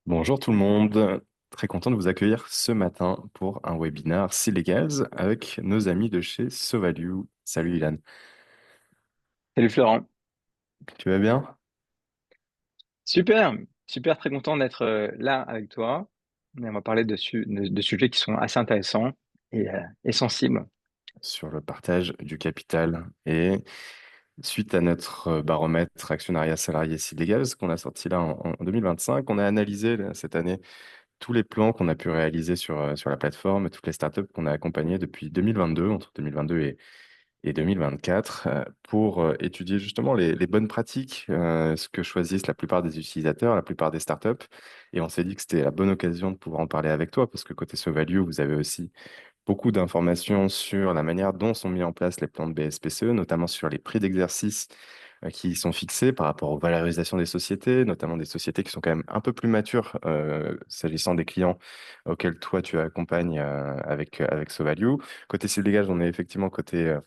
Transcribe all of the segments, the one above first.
Bonjour tout le monde, très content de vous accueillir ce matin pour un webinaire Legals avec nos amis de chez Sovalue. Salut Ilan, Salut Florent. tu vas bien? Super, super, très content d'être là avec toi. Et on va parler de sujets qui sont assez intéressants et sensibles. Sur le partage du capital et suite à notre baromètre actionnariat salarié Legals qu'on a sorti là en 2025, on a analysé là, cette année tous les plans qu'on a pu réaliser sur la plateforme, toutes les startups qu'on a accompagnées depuis 2022, entre 2022 et 2024 pour étudier justement les bonnes pratiques, ce que choisissent la plupart des utilisateurs, la plupart des startups. Et on s'est dit que c'était la bonne occasion de pouvoir en parler avec toi parce que côté SoValue, vous avez aussi beaucoup d'informations sur la manière dont sont mis en place les plans de BSPCE, notamment sur les prix d'exercice qui sont fixés par rapport aux valorisations des sociétés, notamment des sociétés qui sont quand même un peu plus matures s'agissant des clients auxquels toi tu accompagnes avec SoValue. Côté Cdégage, on est effectivement côté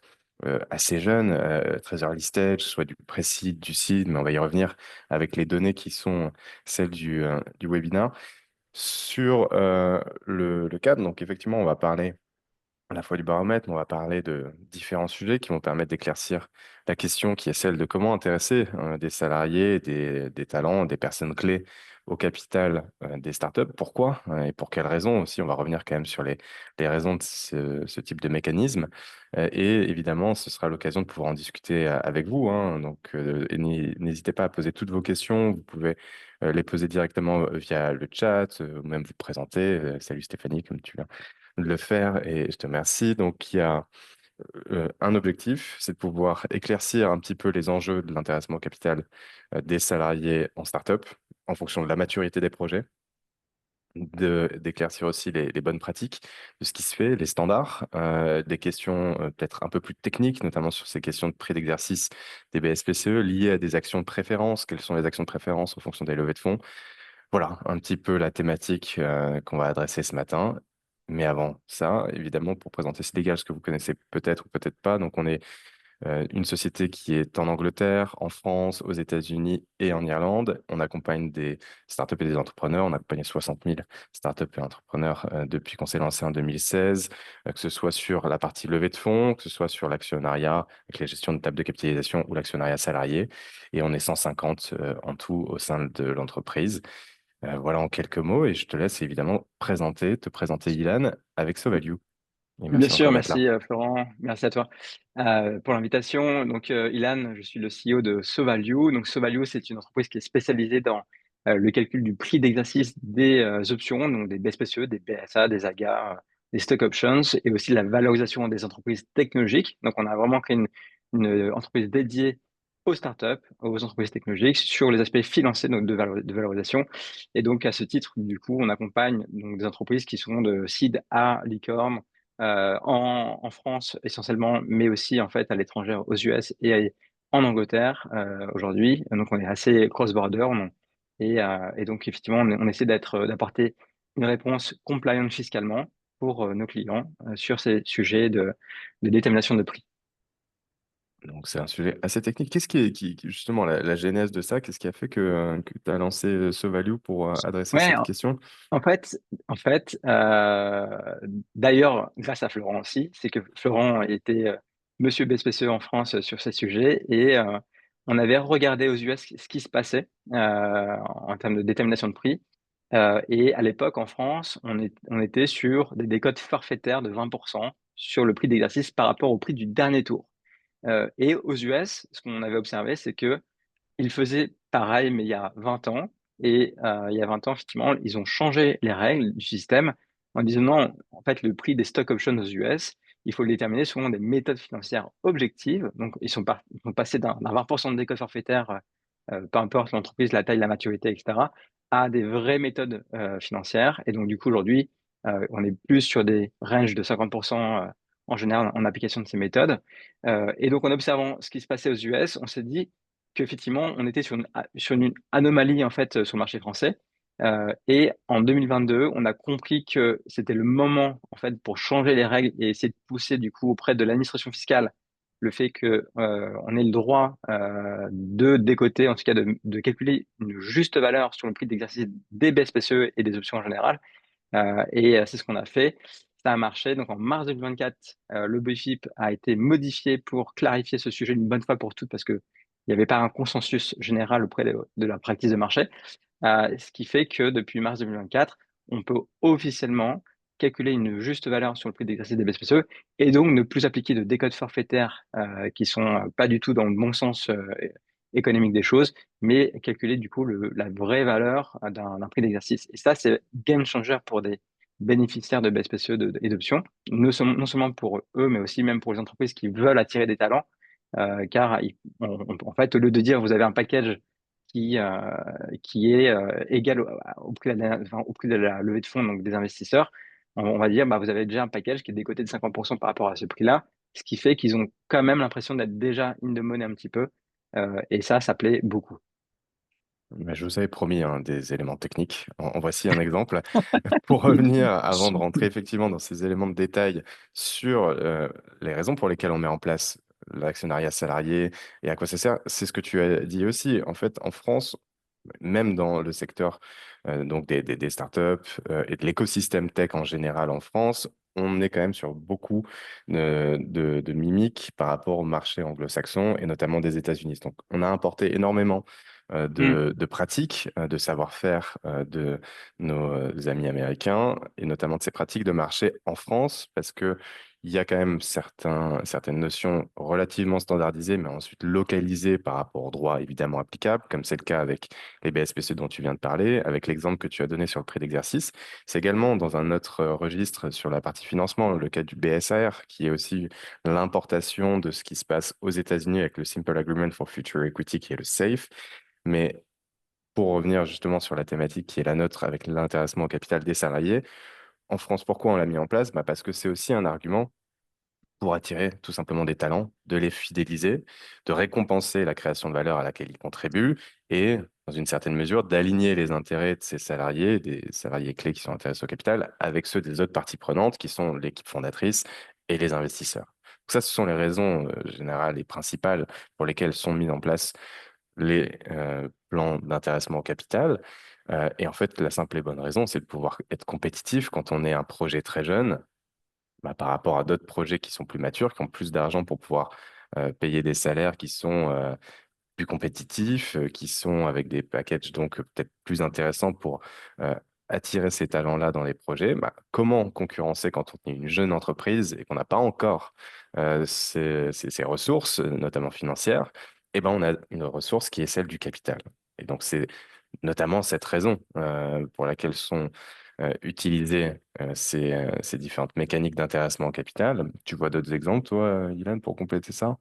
assez jeune, très early stage, soit du pré-seed, du seed, mais on va y revenir avec les données qui sont celles du webinaire. Sur le cadre, donc effectivement, on va parler à la fois du baromètre, mais on va parler de différents sujets qui vont permettre d'éclaircir la question qui est celle de comment intéresser des salariés, des talents, des personnes clés au capital des startups. Pourquoi et pour quelles raisons aussi. On va revenir quand même sur les raisons de ce type de mécanisme. Et évidemment, ce sera l'occasion de pouvoir en discuter avec vous, hein. Donc, et n'hésitez pas à poser toutes vos questions. Vous pouvez les poser directement via le chat, ou même vous présenter. Salut Stéphanie, comme tu viens de le faire et je te remercie. Donc, il y a un objectif, c'est de pouvoir éclaircir un petit peu les enjeux de l'intéressement au capital des salariés en startup en fonction de la maturité des projets, d'éclaircir aussi les bonnes pratiques de ce qui se fait, les standards, des questions peut-être un peu plus techniques, notamment sur ces questions de prix d'exercice des BSPCE liées à des actions de préférence. Quelles sont les actions de préférence en fonction des levées de fonds? Voilà, un petit peu la thématique qu'on va adresser ce matin. Mais avant ça, évidemment, pour présenter Cdégage, ce que vous connaissez peut-être ou peut-être pas, donc on est une société qui est en Angleterre, en France, aux États-Unis et en Irlande. On accompagne des startups et des entrepreneurs. On a accompagné 60 000 startups et entrepreneurs depuis qu'on s'est lancé en 2016, que ce soit sur la partie levée de fonds, que ce soit sur l'actionnariat, avec la gestion de table de capitalisation ou l'actionnariat salarié. Et on est 150 en tout au sein de l'entreprise. Voilà en quelques mots, et je te laisse évidemment te présenter Ilan avec SoValue. Et Bien merci sûr, encore d'être là. merci Florent, merci à toi pour l'invitation. Donc Ilan, je suis le CEO de SoValue. Donc SoValue, c'est une entreprise qui est spécialisée dans le calcul du prix d'exercice des options, donc des BSPCE, des BSA, des AGA, des stock options, et aussi la valorisation des entreprises technologiques. Donc on a vraiment créé une entreprise dédiée aux startups, aux entreprises technologiques sur les aspects financiers donc de valorisation. Et donc à ce titre, du coup, on accompagne donc des entreprises qui sont de seed à licorne en France essentiellement, mais aussi en fait à l'étranger, aux US en Angleterre aujourd'hui. Donc on est assez cross-border et donc effectivement on essaie d'apporter une réponse compliant fiscalement pour nos clients sur ces sujets de détermination de prix. Donc c'est un sujet assez technique. Qu'est-ce justement la genèse de ça? Qu'est-ce qui a fait que tu as lancé SoValue pour adresser Ouais, cette question? en fait, d'ailleurs, grâce à Florent aussi, c'est que Florent était Monsieur BSPCE en France sur ces sujets et on avait regardé aux US ce qui se passait en termes de détermination de prix. Et à l'époque, en France, on était sur des décotes forfaitaires de 20% sur le prix d'exercice par rapport au prix du dernier tour. Et aux US, ce qu'on avait observé, c'est que ils faisaient pareil, mais il y a 20 ans. Et il y a 20 ans, effectivement, ils ont changé les règles du système en disant non, en fait, le prix des stock options aux US, il faut le déterminer selon des méthodes financières objectives. Donc, ils sont passés d'un 20% de décote forfaitaire, peu importe l'entreprise, la taille, la maturité, etc., à des vraies méthodes financières. Et donc, du coup, aujourd'hui, on est plus sur des ranges de 50% en général en application de ces méthodes. Et donc, en observant ce qui se passait aux US, on s'est dit, qu'effectivement, on était sur une anomalie en fait sur le marché français. Et en 2022, on a compris que c'était le moment en fait pour changer les règles et essayer de pousser du coup auprès de l'administration fiscale le fait que on ait le droit de décoter, en tout cas de calculer une juste valeur sur le prix d'exercice des BSPCE et des options en général. C'est ce qu'on a fait. Ça a marché. Donc en mars 2024, le BFIP a été modifié pour clarifier ce sujet une bonne fois pour toutes parce qu'il n'y avait pas un consensus général auprès de la pratique de marché. Ce qui fait que depuis mars 2024, on peut officiellement calculer une juste valeur sur le prix d'exercice des BSPCE et donc ne plus appliquer de décotes forfaitaires qui sont pas du tout dans le bon sens économique des choses, mais calculer du coup la vraie valeur d'un prix d'exercice. Et ça, c'est game changer pour des bénéficiaires de BSPCE et d'options, non seulement pour eux, mais aussi même pour les entreprises qui veulent attirer des talents, car en fait, au lieu de dire vous avez un package qui, euh, qui est égal au prix au prix de la levée de fonds donc des investisseurs, on va dire bah, vous avez déjà un package qui est décoté de 50% par rapport à ce prix-là, ce qui fait qu'ils ont quand même l'impression d'être déjà in the money un petit peu. Et ça plaît beaucoup. Bah, je vous avais promis hein, des éléments techniques. En voici un exemple. Pour revenir, avant de rentrer effectivement dans ces éléments de détail sur les raisons pour lesquelles on met en place l'actionnariat salarié et à quoi ça sert, c'est ce que tu as dit aussi. En fait, en France, même dans le secteur donc des startups et de l'écosystème tech en général en France, on est quand même sur beaucoup de mimiques par rapport au marché anglo-saxon et notamment des États-Unis. Donc, on a importé énormément Hmm. de pratiques, de savoir-faire de nos amis américains et notamment de ces pratiques de marché en France parce que il y a quand même certaines notions relativement standardisées, mais ensuite localisées par rapport au droit évidemment applicable, comme c'est le cas avec les BSPC dont tu viens de parler, avec l'exemple que tu as donné sur le prix d'exercice. C'est également dans un autre registre sur la partie financement, le cas du BSR, qui est aussi l'importation de ce qui se passe aux États-Unis avec le Simple Agreement for Future Equity, qui est le SAFE. Mais pour revenir justement sur la thématique qui est la nôtre avec l'intéressement au capital des salariés, en France, pourquoi on l'a mis en place? Bah parce que c'est aussi un argument pour attirer tout simplement des talents, de les fidéliser, de récompenser la création de valeur à laquelle ils contribuent et, dans une certaine mesure, d'aligner les intérêts de ces salariés, des salariés clés qui sont intéressés au capital, avec ceux des autres parties prenantes qui sont l'équipe fondatrice et les investisseurs. Donc ça, ce sont les raisons générales et principales pour lesquelles sont mis en place les plans d'intéressement au capital. Et en fait, la simple et bonne raison, c'est de pouvoir être compétitif quand on est un projet très jeune bah, par rapport à d'autres projets qui sont plus matures, qui ont plus d'argent pour pouvoir payer des salaires qui sont plus compétitifs, qui sont avec des packages donc peut-être plus intéressants pour euh, attirer ces talents-là dans les projets. Bah, comment concurrencer quand on est une jeune entreprise et qu'on n'a pas encore ces ressources, notamment financières? Eh ben, on a une ressource qui est celle du capital. Et donc, c'est notamment cette raison pour laquelle sont utilisées ces différentes mécaniques d'intéressement au capital. Tu vois d'autres exemples, toi, Ilan, pour compléter ça?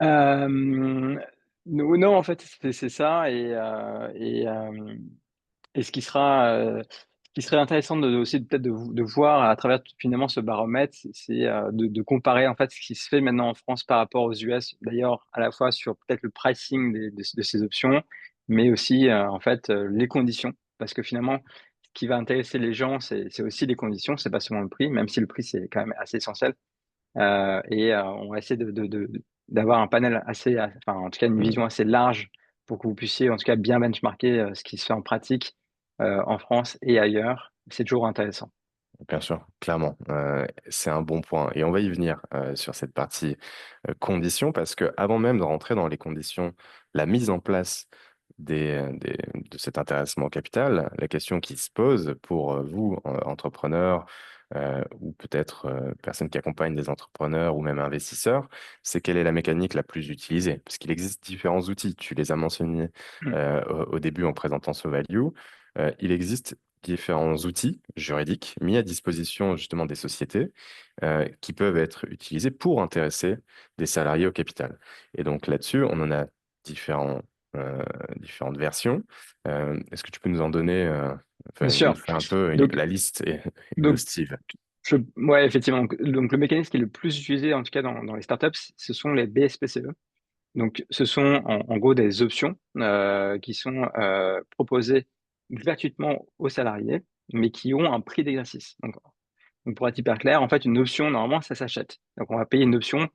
Euh, non, non, en fait, c'est ça. Et ce qui serait intéressant aussi peut-être de voir à travers finalement ce baromètre, c'est de comparer en fait ce qui se fait maintenant en France par rapport aux US. D'ailleurs, à la fois sur peut-être le pricing de ces options, mais aussi en fait les conditions. Parce que finalement, ce qui va intéresser les gens, c'est aussi les conditions, c'est pas seulement le prix, même si le prix c'est quand même assez essentiel. On va essayer d'avoir un panel enfin, en tout cas, une Mm. vision assez large pour que vous puissiez, en tout cas, bien benchmarker ce qui se fait en pratique en France et ailleurs. C'est toujours intéressant. Bien sûr, clairement, c'est un bon point. Et on va y venir sur cette partie conditions, parce que avant même de rentrer dans les conditions, la mise en place de cet intéressement au capital, la question qui se pose pour vous, entrepreneurs, ou peut-être personnes qui accompagnent des entrepreneurs ou même investisseurs, c'est quelle est la mécanique la plus utilisée? Parce qu'il existe différents outils, tu les as mentionnés Mm. au début en présentant ce value. Il existe différents outils juridiques mis à disposition justement des sociétés qui peuvent être utilisés pour intéresser des salariés au capital. Et donc là-dessus, on en a différents, euh, différentes versions. Est-ce que tu peux nous en donner, Bien enfin, nous sûr. faire un peu Donc, la liste donc, exhaustive? ouais, effectivement. Donc, le mécanisme qui est le plus utilisé, en tout cas dans les startups, ce sont les BSPCE. Donc, ce sont en gros des options qui sont proposées gratuitement aux salariés, mais qui ont un prix d'exercice. Donc, Donc, pour être hyper clair, en fait, une option, normalement, ça s'achète. Donc, on va payer une option,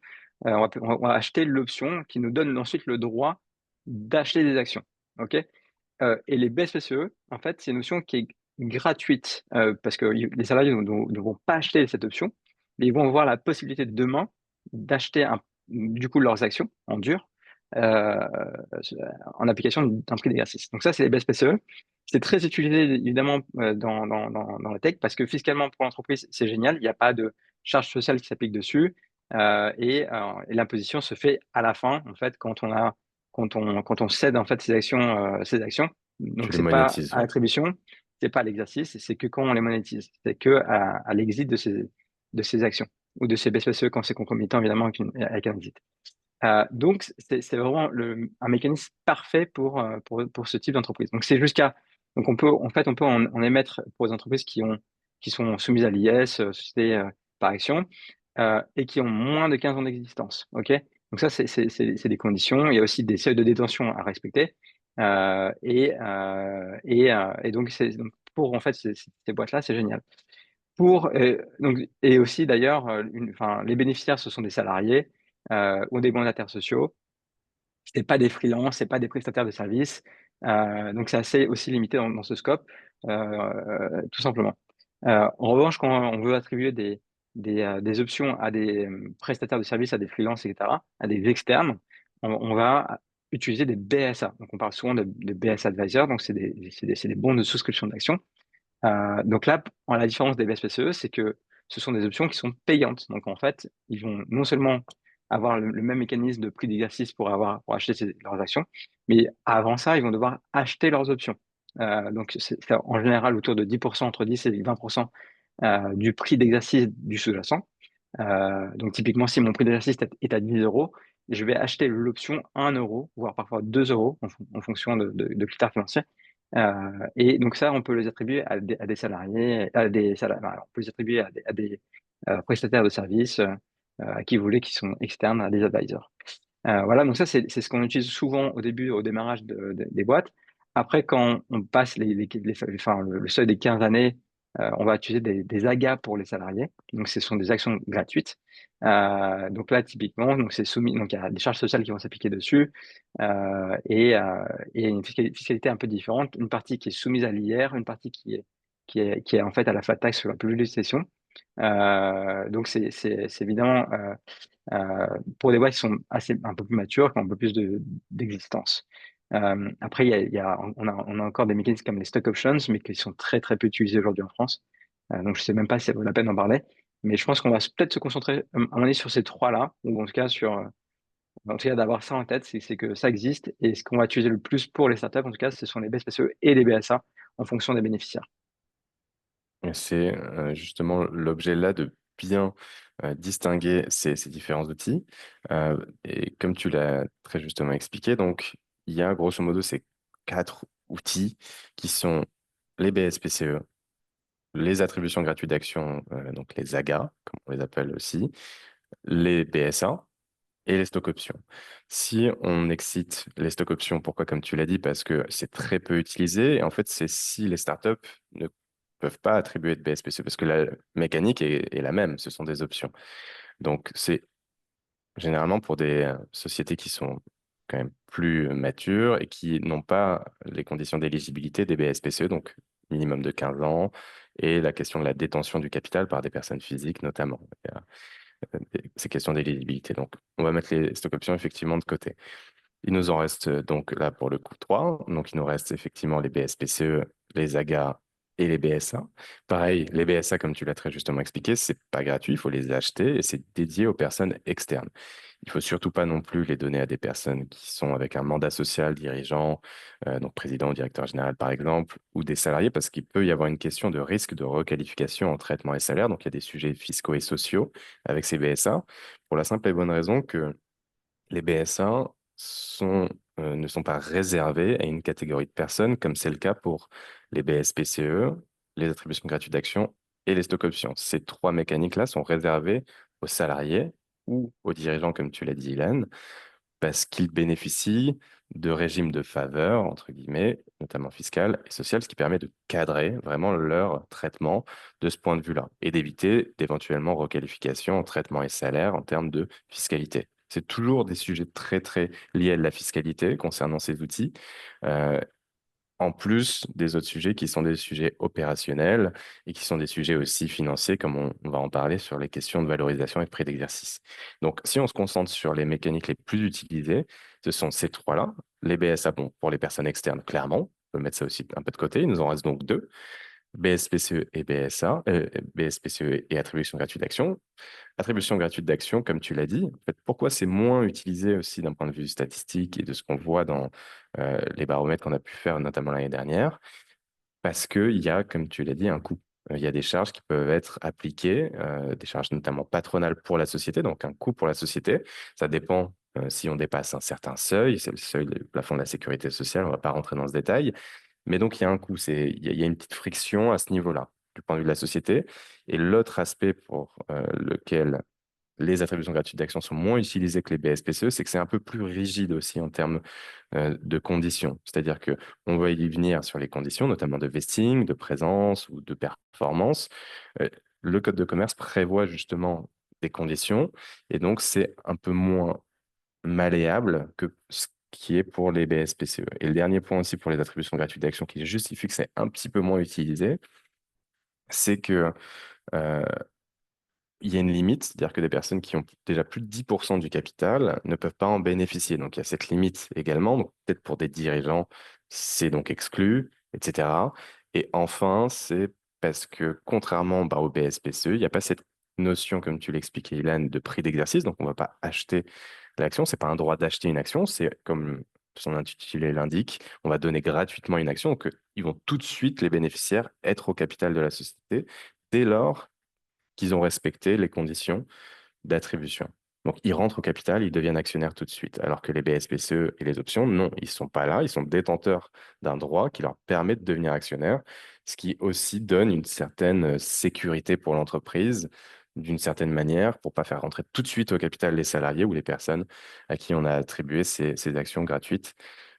on va acheter l'option qui nous donne ensuite le droit d'acheter des actions. OK? Et les BSPCE, en fait, c'est une option qui est gratuite, parce que les salariés ne vont pas acheter cette option, mais ils vont avoir la possibilité demain d'acheter du coup leurs actions en dur, heu, en application d'un prix d'exercice. Donc ça, c'est les BSPCE. C'est très utilisé évidemment, dans la tech parce que fiscalement pour l'entreprise, c'est génial. Il n'y a pas de charge sociale qui s'applique dessus, et l'imposition se fait à la fin, en fait, quand on cède en fait ses actions. Tu Donc les c'est pas monétises, à ouais. l'attribution, c'est pas à l'exercice, c'est que quand on les monétise. C'est que à l'exit de ces actions ou de ces BSPCE quand c'est concomitant évidemment avec un exit. Donc c'est vraiment un mécanisme parfait pour ce type d'entreprise. Donc c'est jusqu'à donc on peut en émettre pour les entreprises qui sont soumises à l'IS, société par action, et qui ont moins de 15 ans d'existence. OK? Donc ça, c'est des conditions. Il y a aussi des seuils de détention à respecter. Et donc donc pour en fait ces boîtes-là, c'est génial. Et aussi d'ailleurs, les bénéficiaires, ce sont des salariés, ou des mandataires sociaux. C'est pas des freelances, c'est pas des prestataires de services, donc c'est assez aussi limité dans ce scope, tout simplement. En revanche, quand on veut attribuer des options à des, prestataires de services, à des freelances et cetera, à des externes, on va utiliser des BSA. Donc on parle souvent de BS Advisor, donc c'est des bons de souscription d'actions. Donc là, la différence des BSPCE, c'est que ce sont des options qui sont payantes. Donc en fait, ils vont non seulement avoir le même mécanisme de prix d'exercice pour acheter leurs actions, mais avant ça, ils vont devoir acheter leurs options. Donc c'est en général autour de 10%, entre 10 et 20% du prix d'exercice du sous-jacent. Donc typiquement, si mon prix d'exercice est à 10 euros, je vais acheter l'option 1 euro, voire parfois 2 euros en fonction de critères financiers. Et donc ça, on peut les attribuer à des salariés, on peut les attribuer à des prestataires de services, à qui vous voulez, qui sont externes à des advisors. Voilà, donc ça, c'est ce qu'on utilise souvent au début, au démarrage des boîtes. Après, quand on passe le seuil des 15 années, on va utiliser des AGA pour les salariés. Donc, ce sont des actions gratuites. Donc là, typiquement, donc c'est soumis, donc il y a des charges sociales qui vont s'appliquer dessus, et une fiscalité un peu différente. Une partie qui est soumise à l'IR, une partie qui est en fait à la flat tax sur la plus de session. Donc c'est évidemment pour des boîtes qui sont un peu plus matures, qui ont un peu plus d'existence. Après, on a encore des mécanismes comme les stock options, mais qui sont très très peu utilisés aujourd'hui en France. Donc je sais même pas si ça vaut la peine d'en parler. Mais je pense qu'on va peut-être se concentrer, à mon avis, sur ces trois-là, ou en tout cas d'avoir ça en tête, c'est que ça existe. Et ce qu'on va utiliser le plus pour les startups, en tout cas, ce sont les BSPCE et les BSA en fonction des bénéficiaires. Et c'est justement l'objet là de bien distinguer ces différents outils. Et comme tu l'as très justement expliqué, donc il y a grosso modo ces quatre outils qui sont les BSPCE, les attributions gratuites d'actions, donc les AGA, comme on les appelle aussi, les BSA et les stock options. Si on excite les stock options, pourquoi? Comme tu l'as dit, parce que c'est très peu utilisé. Et en fait, c'est si les startups ne peuvent pas attribuer de BSPCE, parce que la mécanique est la même, ce sont des options. Donc, c'est généralement pour des sociétés qui sont quand même plus matures et qui n'ont pas les conditions d'éligibilité des BSPCE, donc minimum de 15 ans, et la question de la détention du capital par des personnes physiques notamment. Il y a ces questions d'éligibilité. Donc, on va mettre les stock options effectivement de côté. Il nous en reste donc là pour le coup trois. Donc, il nous reste effectivement les BSPCE, les AGA et les BSA. Pareil, les BSA, comme tu l'as très justement expliqué, c'est pas gratuit, il faut les acheter et c'est dédié aux personnes externes. Il faut surtout pas non plus les donner à des personnes qui sont avec un mandat social, dirigeant, donc président ou directeur général par exemple, ou des salariés, parce qu'il peut y avoir une question de risque de requalification en traitement et salaire. Donc, il y a des sujets fiscaux et sociaux avec ces BSA, pour la simple et bonne raison que les BSA ne sont pas réservés à une catégorie de personnes, comme c'est le cas pour les BSPCE, les attributions gratuites d'actions et les stock options. Ces trois mécaniques-là sont réservées aux salariés ou aux dirigeants, comme tu l'as dit, Ilan, parce qu'ils bénéficient de régime de faveur, entre guillemets, notamment fiscal et social, ce qui permet de cadrer vraiment leur traitement de ce point de vue-là et d'éviter d'éventuellement requalification en traitement et salaire en termes de fiscalité. C'est toujours des sujets très, très liés à la fiscalité concernant ces outils. Euh, En plus des autres sujets qui sont des sujets opérationnels et qui sont des sujets aussi financiers, comme on va en parler sur les questions de valorisation et de prix d'exercice. Donc, si on se concentre sur les mécaniques les plus utilisées, ce sont ces trois-là. Les BSA, bon, pour les personnes externes, clairement, on peut mettre ça aussi un peu de côté. Il nous en reste donc deux. BSPCE et BSA, BSPCE et attribution gratuite d'action. Attribution gratuite d'action, comme tu l'as dit, en fait, pourquoi c'est moins utilisé aussi d'un point de vue statistique et de ce qu'on voit dans les baromètres qu'on a pu faire, notamment l'année dernière, parce qu'il y a, comme tu l'as dit, un coût. Il y a des charges qui peuvent être appliquées, des charges notamment patronales pour la société, donc un coût pour la société. Ça dépend si on dépasse un certain seuil, c'est le seuil du plafond de la sécurité sociale, on ne va pas rentrer dans ce détail. Mais donc, il y a un coût, il y a une petite friction à ce niveau-là, du point de vue de la société. Et l'autre aspect pour lequel les attributions gratuites d'actions sont moins utilisées que les BSPCE, c'est que c'est un peu plus rigide aussi en termes de conditions. C'est-à-dire que on va y venir sur les conditions, notamment de vesting, de présence ou de performance. Euh, le code de commerce prévoit justement des conditions et donc c'est un peu moins malléable que ce qui est pour les BSPCE. Et le dernier point aussi pour les attributions gratuites d'actions qui justifie que c'est un petit peu moins utilisé, c'est que euh, il y a une limite, c'est-à-dire que des personnes qui ont déjà plus de 10% du capital ne peuvent pas en bénéficier. Donc, il y a cette limite également. Donc, peut-être pour des dirigeants, c'est donc exclu, etc. Et enfin, c'est parce que contrairement au BSPCE, il n'y a pas cette notion, comme tu l'expliquais, Ilan, de prix d'exercice. Donc, on ne va pas acheter l'action. Ce n'est pas un droit d'acheter une action. C'est comme son intitulé l'indique, on va donner gratuitement une action. Donc, ils vont tout de suite, les bénéficiaires, être au capital de la société dès lors qu'ils ont respecté les conditions d'attribution. Donc, ils rentrent au capital, ils deviennent actionnaires tout de suite. Alors que les BSPCE et les options, non, ils ne sont pas là, ils sont détenteurs d'un droit qui leur permet de devenir actionnaires, ce qui aussi donne une certaine sécurité pour l'entreprise, d'une certaine manière, pour ne pas faire rentrer tout de suite au capital les salariés ou les personnes à qui on a attribué ces actions gratuites.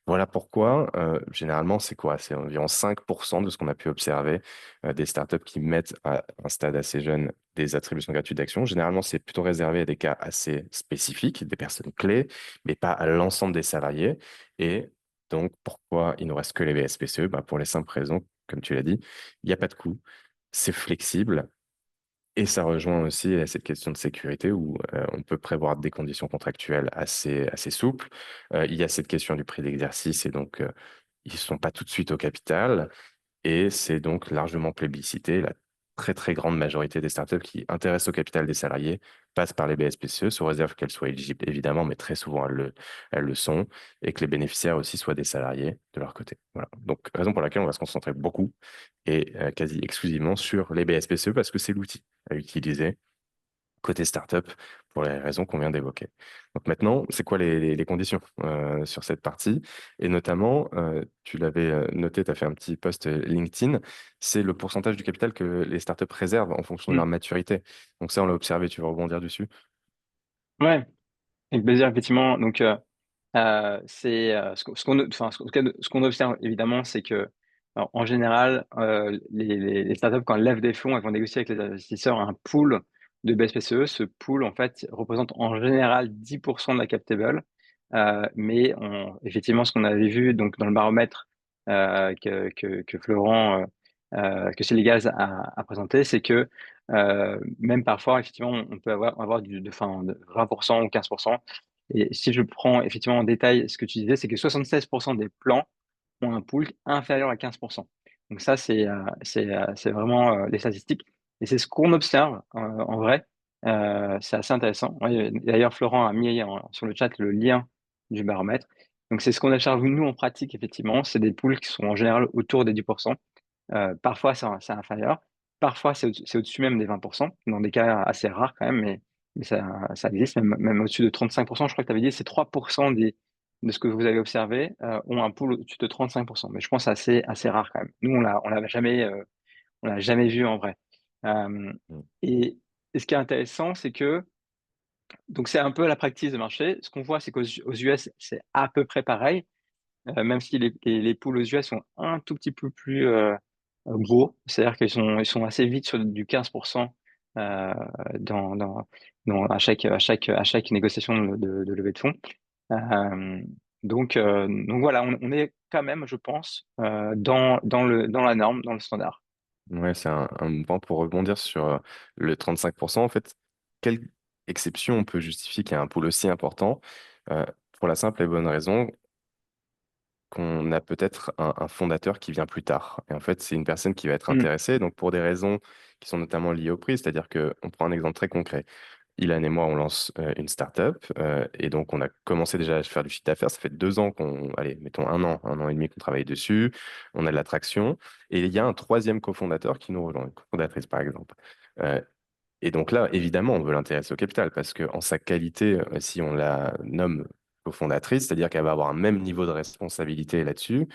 Voilà pourquoi, généralement, c'est quoi? C'est environ 5% de ce qu'on a pu observer des startups qui mettent à un stade assez jeune des attributions gratuites d'actions. Généralement, c'est plutôt réservé à des cas assez spécifiques, des personnes clés, mais pas à l'ensemble des salariés. Et donc, pourquoi il ne nous reste que les BSPCE? Bah, pour les simples raisons, comme tu l'as dit, il n'y a pas de coût, c'est flexible. Et ça rejoint aussi cette question de sécurité où on peut prévoir des conditions contractuelles assez souples. Il y a cette question du prix d'exercice et donc ils ne sont pas tout de suite au capital. Et c'est donc largement plébiscité. La très, très grande majorité des startups qui intéressent au capital des salariés passent par les BSPCE, sous réserve qu'elles soient éligibles, évidemment, mais très souvent elles le sont, et que les bénéficiaires aussi soient des salariés de leur côté. Voilà. Donc, raison pour laquelle on va se concentrer beaucoup et quasi exclusivement sur les BSPCE parce que c'est l'outil à utiliser côté startup pour les raisons qu'on vient d'évoquer. Donc maintenant, c'est quoi les conditions sur cette partie? Et notamment, tu l'avais noté, tu as fait un petit post LinkedIn, c'est le pourcentage du capital que les startups réservent en fonction de Mm. leur maturité. Donc ça, on l'a observé, tu veux rebondir dessus? Ouais, avec plaisir, effectivement. Donc, c'est ce qu'on observe évidemment, c'est que alors, en général, les startups, quand elles lèvent des fonds, elles vont négocier avec les investisseurs un pool de BSPCE. Ce pool, en fait, représente en général 10% de la cap table. Mais effectivement, ce qu'on avait vu donc, dans le baromètre que Florent, que Chez a présenté, c'est que même parfois, effectivement, on peut avoir de 20% ou 15%. Et si je prends effectivement en détail ce que tu disais, c'est que 76% des plans ont un pool inférieur à 15%. Donc ça, c'est vraiment les statistiques. Et c'est ce qu'on observe en vrai. C'est assez intéressant. Ouais, d'ailleurs, Florent a mis sur le chat le lien du baromètre. Donc c'est ce qu'on observe nous en pratique, effectivement. C'est des pools qui sont en général autour des 10%. Parfois, c'est inférieur. Parfois, c'est au-dessus même des 20%, dans des cas assez rares quand même, mais ça existe, même au-dessus de 35%. Je crois que tu avais dit c'est 3% de ce que vous avez observé ont un pool au-dessus de 35%. Mais je pense que c'est assez rare quand même. Nous, on l'a jamais vu en vrai. Euh, Mm. et, et ce qui est intéressant, c'est que donc c'est un peu la practice de marché. Ce qu'on voit, c'est qu'aux US, c'est à peu près pareil. même si les poules aux US sont un tout petit peu plus gros, c'est-à-dire ils sont assez vite sur du 15% euh, dans, dans, à chaque négociation de levée de fonds. Euh, donc voilà, on est quand même, je pense, dans la norme, dans le standard. Ouais, c'est un point pour rebondir sur le 35%. En fait, quelle exception on peut justifier qu'il y ait un pool aussi important? Euh, pour la simple et bonne raison qu'on a peut-être un fondateur qui vient plus tard. Et en fait, c'est une personne qui va être Mm. intéressée, donc pour des raisons qui sont notamment liées au prix, c'est-à-dire que, on prend un exemple très concret. Ilan et moi, on lance une startup et donc on a commencé déjà à faire du chiffre d'affaires. Ça fait 2 ans allez, mettons un an et demi qu'on travaille dessus. On a de l'attraction et il y a un troisième cofondateur qui nous rejoint, une cofondatrice par exemple. Euh, et donc là, évidemment, on veut l'intéresser au capital parce que en sa qualité, si on la nomme cofondatrice, c'est-à-dire qu'elle va avoir un même niveau de responsabilité là-dessus.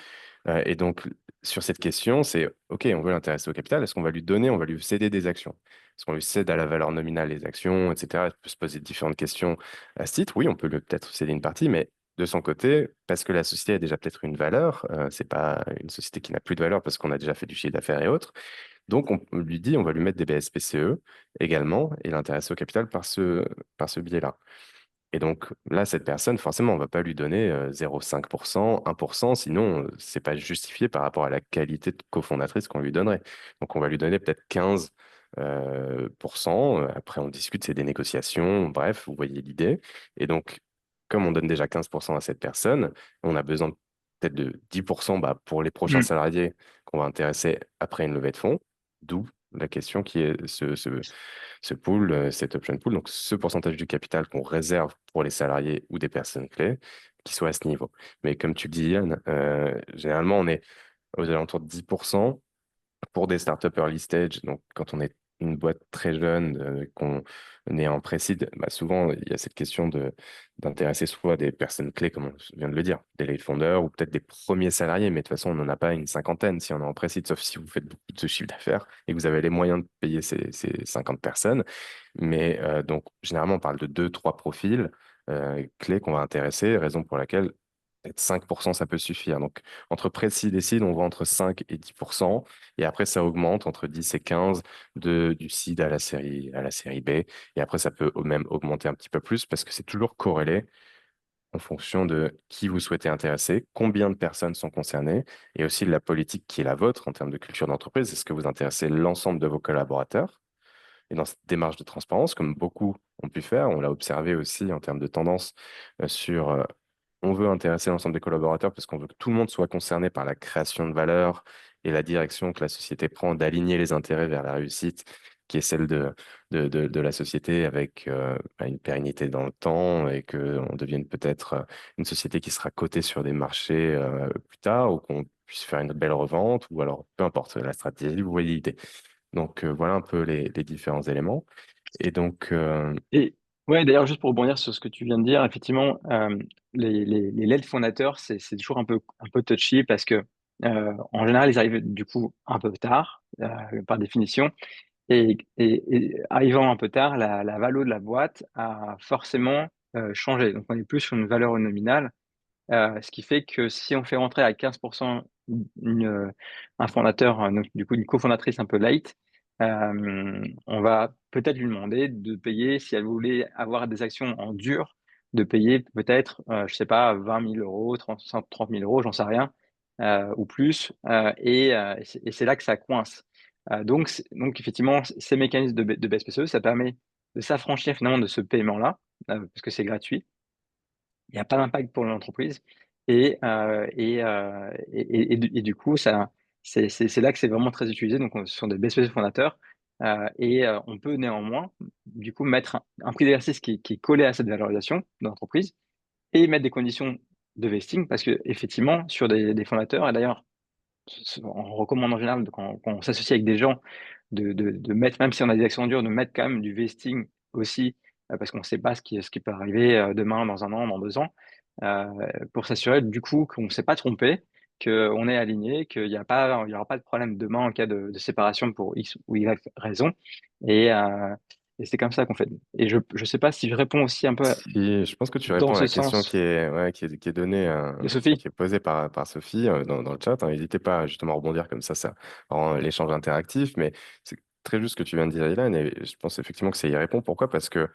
Et donc, sur cette question, c'est OK, on veut l'intéresser au capital. Est-ce qu'on va lui donner, on va lui céder des actions? Est-ce qu'on lui cède à la valeur nominale les actions, etc. Elle peut se poser différentes questions à ce titre. Oui, on peut lui peut-être céder une partie, mais de son côté, parce que la société a déjà peut-être une valeur, c'est pas une société qui n'a plus de valeur parce qu'on a déjà fait du chiffre d'affaires et autres. Donc, on lui dit, on va lui mettre des BSPCE également et l'intéresser au capital par ce biais-là. Et donc là, cette personne, forcément, on ne va pas lui donner 0,5%, 1%, sinon, c'est pas justifié par rapport à la qualité de cofondatrice qu'on lui donnerait. Donc on va lui donner peut-être 15%. Après, on discute, c'est des négociations, bref, vous voyez l'idée. Et donc, comme on donne déjà 15% à cette personne, on a besoin peut-être de 10% bah, pour les prochains Mm. salariés qu'on va intéresser après une levée de fonds, d'où la question qui est ce pool, cet option pool, donc ce pourcentage du capital qu'on réserve pour les salariés ou des personnes clés, qui soit à ce niveau. Mais comme tu le dis, Yann, généralement, on est aux alentours de 10% pour des startups early stage. Donc, quand on est une boîte très jeune, qu'on est en pré-seed, bah, souvent, il y a cette question d'intéresser soit des personnes clés, comme on vient de le dire, des late founders ou peut-être des premiers salariés. Mais de toute façon, on n'en a pas une cinquantaine si on est en pré-seed, sauf si vous faites beaucoup de chiffre d'affaires et que vous avez les moyens de payer ces 50 personnes. Mais donc, généralement, on parle de deux, trois profils clés qu'on va intéresser, raison pour laquelle peut-être 5%, ça peut suffire. Donc, entre pré-seed et seed, on va entre 5 et 10%. Et après, ça augmente entre 10 et 15 du seed à la série B. Et après, ça peut même augmenter un petit peu plus parce que c'est toujours corrélé en fonction de qui vous souhaitez intéresser, combien de personnes sont concernées et aussi de la politique qui est la vôtre en termes de culture d'entreprise. Est-ce que vous intéressez l'ensemble de vos collaborateurs? Et dans cette démarche de transparence, comme beaucoup ont pu faire, on l'a observé aussi en termes de tendance sur on veut intéresser l'ensemble des collaborateurs parce qu'on veut que tout le monde soit concerné par la création de valeur et la direction que la société prend, d'aligner les intérêts vers la réussite qui est celle de la société avec bah, une pérennité dans le temps et qu'on devienne peut-être une société qui sera cotée sur des marchés plus tard ou qu'on puisse faire une belle revente ou alors peu importe la stratégie, vous voyez l'idée. Donc voilà un peu les différents éléments. Et donc, Et ouais, d'ailleurs, juste pour rebondir sur ce que tu viens de dire, effectivement, les lead fondateurs, c'est toujours un peu touchy parce que en général, ils arrivent du coup un peu tard, par définition. Et arrivant un peu tard, la valo de la boîte a forcément changé. Donc, on est plus sur une valeur nominale, ce qui fait que si on fait rentrer à 15% un fondateur, donc, du coup une cofondatrice un peu light, on va peut-être lui demander de payer, si elle voulait avoir des actions en dur, de payer peut-être, je sais pas, 20 000 euros, 30 000 euros, j'en sais rien, ou plus. Et c'est là que ça coince. Donc effectivement, ces mécanismes de BSPCE, ça permet de s'affranchir finalement de ce paiement-là, parce que c'est gratuit. Il n'y a pas d'impact pour l'entreprise. Et du coup, c'est là que c'est vraiment très utilisé. Donc, ce sont des BSP fondateurs. On peut néanmoins, du coup, mettre un prix d'exercice qui est collé à cette valorisation de l'entreprise et mettre des conditions de vesting parce que, effectivement, sur des fondateurs, et d'ailleurs, on recommande en général, quand on s'associe avec des gens, de mettre, même si on a des actions dures, de mettre quand même du vesting aussi, parce qu'on ne sait pas ce qui peut arriver demain, dans un an, dans 2 ans, euh, pour s'assurer du coup qu'on ne s'est pas trompé, qu'on est aligné, il y aura pas de problème demain en cas de séparation pour X ou Y raison. Et, euh, Et c'est comme ça qu'on fait. Et je sais pas si je réponds aussi un peu Si, je pense que tu dans réponds à ce la question sens qui est, ouais, qui est donnée, de enfin, Sophie. qui est posée par Sophie dans le chat. Hein. N'hésitez pas à justement rebondir comme ça rend l'échange interactif. Mais c'est très juste ce que tu viens de dire, Ilan, et je pense effectivement que ça y répond. Pourquoi? Parce que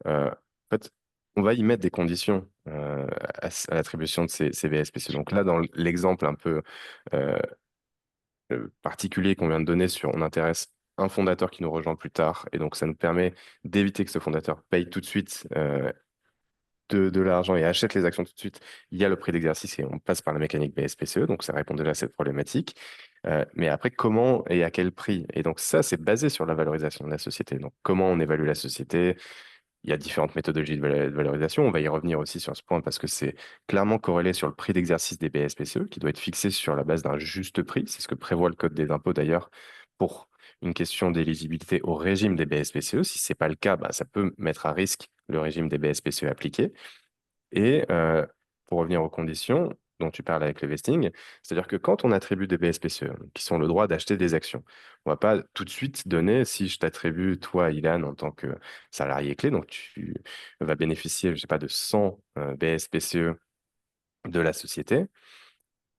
en fait, on va y mettre des conditions à l'attribution de ces BSPCE. Donc là, dans l'exemple un peu euh, particulier qu'on vient de donner sur on intéresse un fondateur qui nous rejoint plus tard, et donc ça nous permet d'éviter que ce fondateur paye tout de suite de l'argent et achète les actions tout de suite, il y a le prix d'exercice et on passe par la mécanique BSPCE, donc ça répond déjà à cette problématique. Mais après, comment et à quel prix? Et donc ça, c'est basé sur la valorisation de la société. Donc comment on évalue la société? Il y a différentes méthodologies de valorisation. On va y revenir aussi sur ce point parce que c'est clairement corrélé sur le prix d'exercice des BSPCE qui doit être fixé sur la base d'un juste prix. C'est ce que prévoit le Code des impôts d'ailleurs pour une question d'éligibilité au régime des BSPCE. Si ce n'est pas le cas, bah, ça peut mettre à risque le régime des BSPCE appliqué. Et pour revenir aux conditions dont tu parles avec le vesting, c'est-à-dire que quand on attribue des BSPCE, qui sont le droit d'acheter des actions, on va pas tout de suite donner, si je t'attribue, toi, Ilan, en tant que salarié clé, donc tu vas bénéficier, je sais pas, de 100 BSPCE de la société,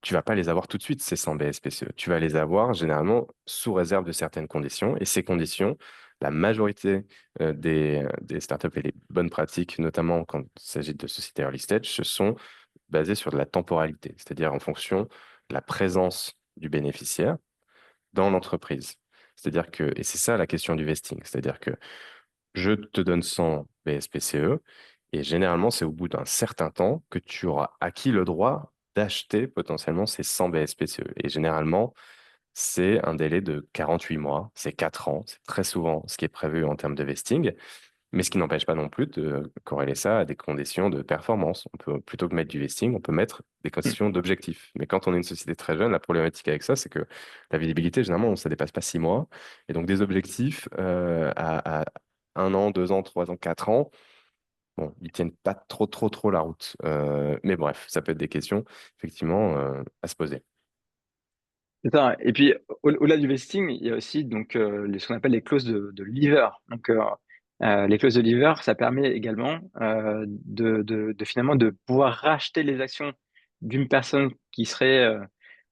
tu vas pas les avoir tout de suite, ces 100 BSPCE. Tu vas les avoir généralement sous réserve de certaines conditions. Et ces conditions, la majorité des startups et les bonnes pratiques, notamment quand il s'agit de sociétés early stage, se sont basées sur de la temporalité, c'est-à-dire en fonction de la présence du bénéficiaire dans l'entreprise. C'est-à-dire que, et c'est ça la question du vesting, c'est-à-dire que je te donne 100 BSPCE et généralement, c'est au bout d'un certain temps que tu auras acquis le droit d'acheter potentiellement ces 100 BSPCE. Et généralement, c'est un délai de 48 mois, c'est 4 ans, c'est très souvent ce qui est prévu en termes de vesting, mais ce qui n'empêche pas non plus de corréler ça à des conditions de performance. On peut, plutôt que mettre du vesting, on peut mettre des Hmm. conditions d'objectifs. Mais quand on est une société très jeune, la problématique avec ça, c'est que la visibilité, généralement, ça dépasse pas 6 mois. Et donc des objectifs à 1 an, 2 ans, 3 ans, 4 ans, bon, ils tiennent pas trop la route. Mais bref, ça peut être des questions, effectivement, à se poser. C'est ça. Et puis, au-delà du vesting, il y a aussi donc, ce qu'on appelle les clauses de leaver. Donc, les clauses de leaver, ça permet également de finalement de pouvoir racheter les actions d'une personne qui serait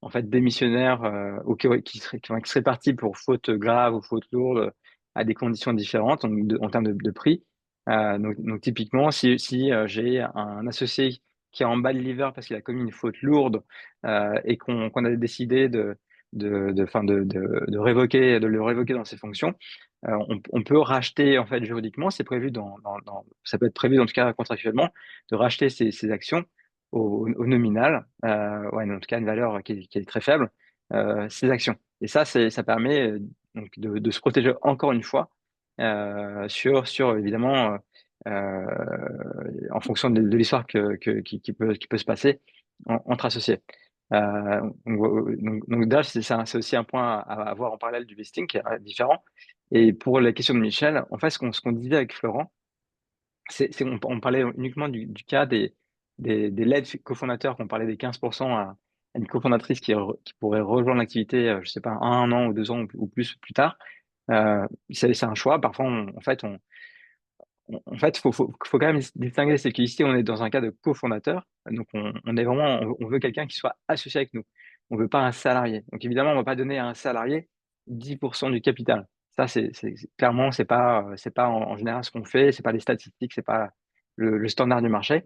en fait démissionnaire ou qui serait partie pour faute grave ou faute lourde à des conditions différentes en termes de prix. Donc, typiquement, si j'ai un associé qui est en bas de leaver parce qu'il a commis une faute lourde et qu'on a décidé de révoquer, de le révoquer dans ses fonctions. On peut racheter, en fait, juridiquement, c'est prévu ça peut être prévu, en tout cas, contractuellement, de racheter ces actions au nominal, ouais, en tout cas, une valeur qui est très faible, ces actions. Et ça, ça permet donc de se protéger encore une fois sur évidemment, en fonction de l'histoire qui peut se passer entre associés. Donc déjà, c'est aussi un point à avoir en parallèle du vesting qui est différent. Et pour la question de Michel, en fait, ce qu'on disait avec Florent, on parlait uniquement du cas des lead cofondateurs, qu'on parlait des 15% à une cofondatrice qui pourrait rejoindre l'activité, je sais pas, 1 an ou 2 ans ou plus plus tard. C'est un choix. Parfois, en fait, faut quand même distinguer, c'est qu'ici, on est dans un cas de cofondateur. Donc, on est vraiment, on veut quelqu'un qui soit associé avec nous. On veut pas un salarié. Donc, évidemment, on va pas donner à un salarié 10% du capital. Ça, clairement, c'est pas en général ce qu'on fait. C'est pas les statistiques, c'est pas le standard du marché.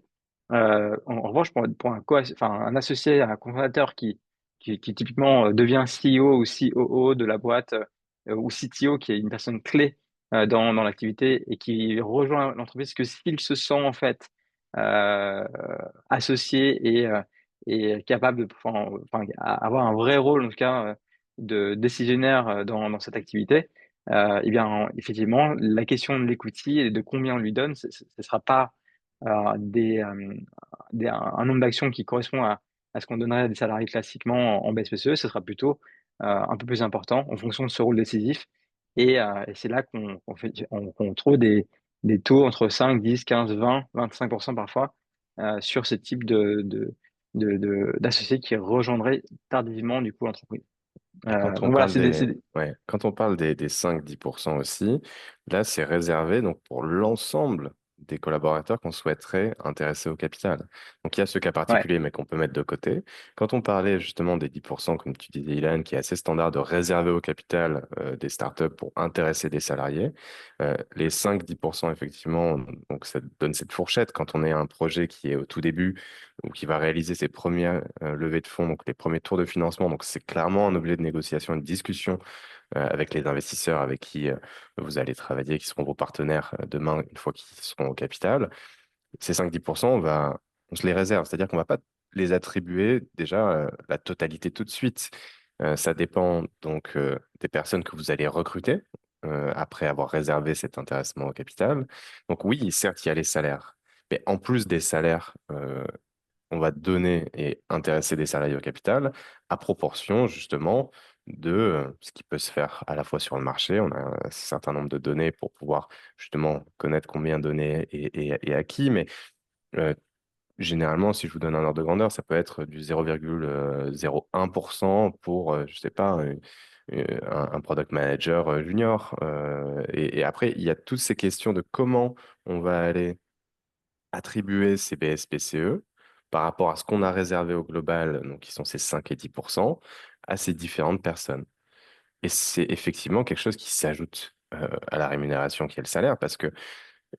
En revanche, pour enfin, un associé, un cofondateur qui typiquement devient CEO ou COO de la boîte ou CTO, qui est une personne clé dans l'activité et qui rejoint l'entreprise, que s'il se sent en fait euh, associé et capable de avoir un vrai rôle en tout cas de décisionnaire dans cette activité, eh bien effectivement la question de l'equity et de combien on lui donne, ce ne sera pas un nombre d'actions qui correspond à ce qu'on donnerait à des salariés classiquement en BSPCE, ce sera plutôt un peu plus important en fonction de ce rôle décisif. Et c'est là qu'on trouve des taux entre 5, 10, 15, 20, 25% parfois sur ce type d'associés qui rejoindraient tardivement du coup l'entreprise. Et quand on Donc voilà, parle ouais, quand on parle des 5-10% aussi, là, c'est réservé donc, pour l'ensemble des collaborateurs qu'on souhaiterait intéresser au capital. Donc, il y a ce cas ouais, particulier, mais qu'on peut mettre de côté. Quand on parlait justement des 10%, comme tu disais, Ilan, qui est assez standard de réserver au capital des startups pour intéresser des salariés, les 5-10%, effectivement, donc ça donne cette fourchette quand on est un projet qui est au tout début ou qui va réaliser ses premières levées de fonds, donc les premiers tours de financement. Donc, c'est clairement un objet de négociation et de discussion avec les investisseurs avec qui vous allez travailler, qui seront vos partenaires demain, une fois qu'ils seront au capital. Ces 5-10%, on se les réserve, c'est-à-dire qu'on ne va pas les attribuer déjà la totalité tout de suite. Ça dépend donc des personnes que vous allez recruter après avoir réservé cet intéressement au capital. Donc oui, certes, il y a les salaires, mais en plus des salaires, on va donner et intéresser des salariés au capital à proportion justement de ce qui peut se faire à la fois sur le marché. On a un certain nombre de données pour pouvoir justement connaître combien donner et à qui, mais euh, généralement, si je vous donne un ordre de grandeur, ça peut être du 0,01% pour, je sais pas, un product manager junior. Et après, il y a toutes ces questions de comment on va aller attribuer ces BSPCE par rapport à ce qu'on a réservé au global, donc qui sont ces 5 et 10%, à ces différentes personnes. Et c'est effectivement quelque chose qui s'ajoute à la rémunération qui est le salaire, parce que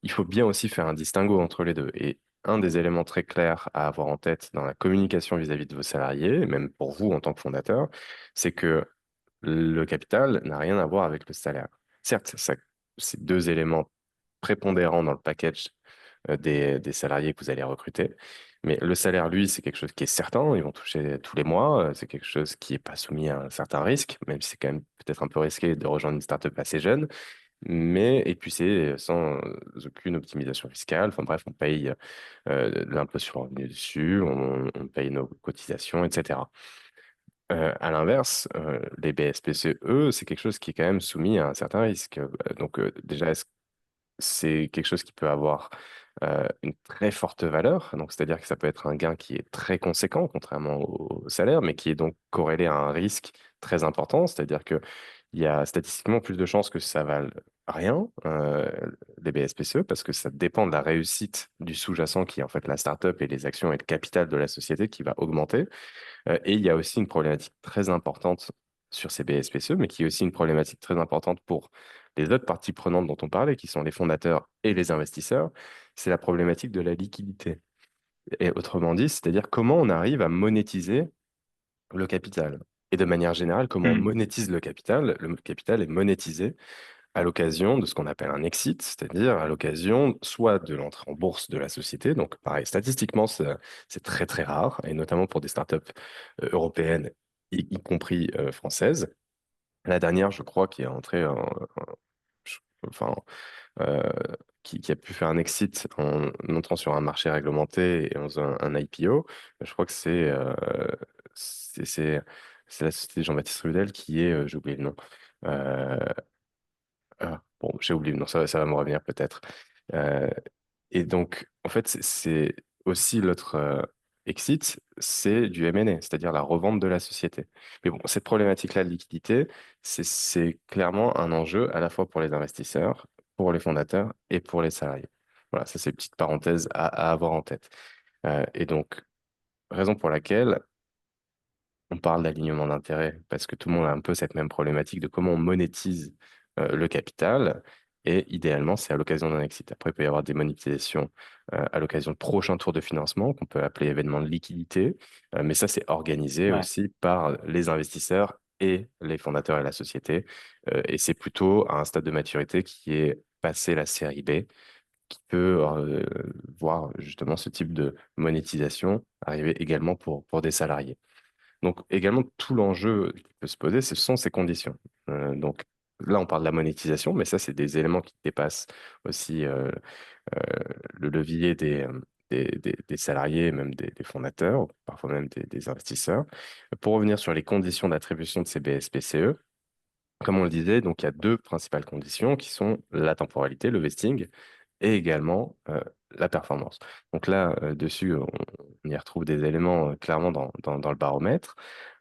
il faut bien aussi faire un distinguo entre les deux. Et un des éléments très clairs à avoir en tête dans la communication vis-à-vis de vos salariés, et même pour vous en tant que fondateur, c'est que le capital n'a rien à voir avec le salaire. Certes, c'est deux éléments prépondérants dans le package des salariés que vous allez recruter. Mais le salaire, lui, c'est quelque chose qui est certain. Ils vont toucher tous les mois. C'est quelque chose qui n'est pas soumis à un certain risque, même si c'est quand même peut-être un peu risqué de rejoindre une startup assez jeune. Mais, et puis c'est sans aucune optimisation fiscale. Enfin bref, on paye l'impôt sur le revenu dessus, on paye nos cotisations, etc. À l'inverse, les BSPCE, c'est quelque chose qui est quand même soumis à un certain risque. Donc déjà, c'est quelque chose qui peut avoir une très forte valeur. Donc, c'est-à-dire que ça peut être un gain qui est très conséquent, contrairement au salaire, mais qui est donc corrélé à un risque très important. C'est-à-dire que il y a statistiquement plus de chances que ça vale rien, les BSPCE, parce que ça dépend de la réussite du sous-jacent qui est en fait la startup et les actions et le capital de la société qui va augmenter. Et il y a aussi une problématique très importante sur ces BSPCE, mais qui est aussi une problématique très importante pour les autres parties prenantes dont on parlait, qui sont les fondateurs et les investisseurs, c'est la problématique de la liquidité. Et autrement dit, c'est-à-dire comment on arrive à monétiser le capital. Et de manière générale, comment on hmm, monétise le capital? Le capital est monétisé à l'occasion de ce qu'on appelle un exit, c'est-à-dire à l'occasion soit de l'entrée en bourse de la société, donc pareil, statistiquement, c'est très très rare, et notamment pour des startups européennes, y compris françaises. La dernière, je crois, qui est entrée je- enfin, euh, qui a pu faire un exit en entrant sur un marché réglementé et en faisant un IPO, je crois que c'est c'est- c'est la société Jean-Baptiste Rudel qui est, j'ai oublié le nom, euh, ah, bon, j'ai oublié, non, ça va me revenir peut-être. Euh, et donc, en fait, c'est aussi l'autre exit, c'est du M&A, c'est-à-dire la revente de la société. Mais bon, cette problématique-là de liquidité, c'est clairement un enjeu à la fois pour les investisseurs, pour les fondateurs et pour les salariés. Voilà, ça c'est une petite parenthèse à avoir en tête. Et donc, raison pour laquelle on parle d'alignement d'intérêts parce que tout le monde a un peu cette même problématique de comment on monétise le capital. Et idéalement, c'est à l'occasion d'un exit. Après, il peut y avoir des monétisations à l'occasion de prochains tours de financement qu'on peut appeler événements de liquidité. Mais ça, c'est organisé ouais, aussi par les investisseurs et les fondateurs et la société. Et c'est plutôt à un stade de maturité qui est passé la série B, qui peut voir justement ce type de monétisation arriver également pour des salariés. Donc également, tout l'enjeu qui peut se poser, ce sont ces conditions. Donc là, on parle de la monétisation, mais ça, c'est des éléments qui dépassent aussi euh, le levier des salariés, même des fondateurs, parfois même des investisseurs. Pour revenir sur les conditions d'attribution de ces BSPCE, comme on le disait, donc il y a deux principales conditions qui sont la temporalité, le vesting, et également la performance. Donc là, dessus, on y retrouve des éléments clairement dans le baromètre.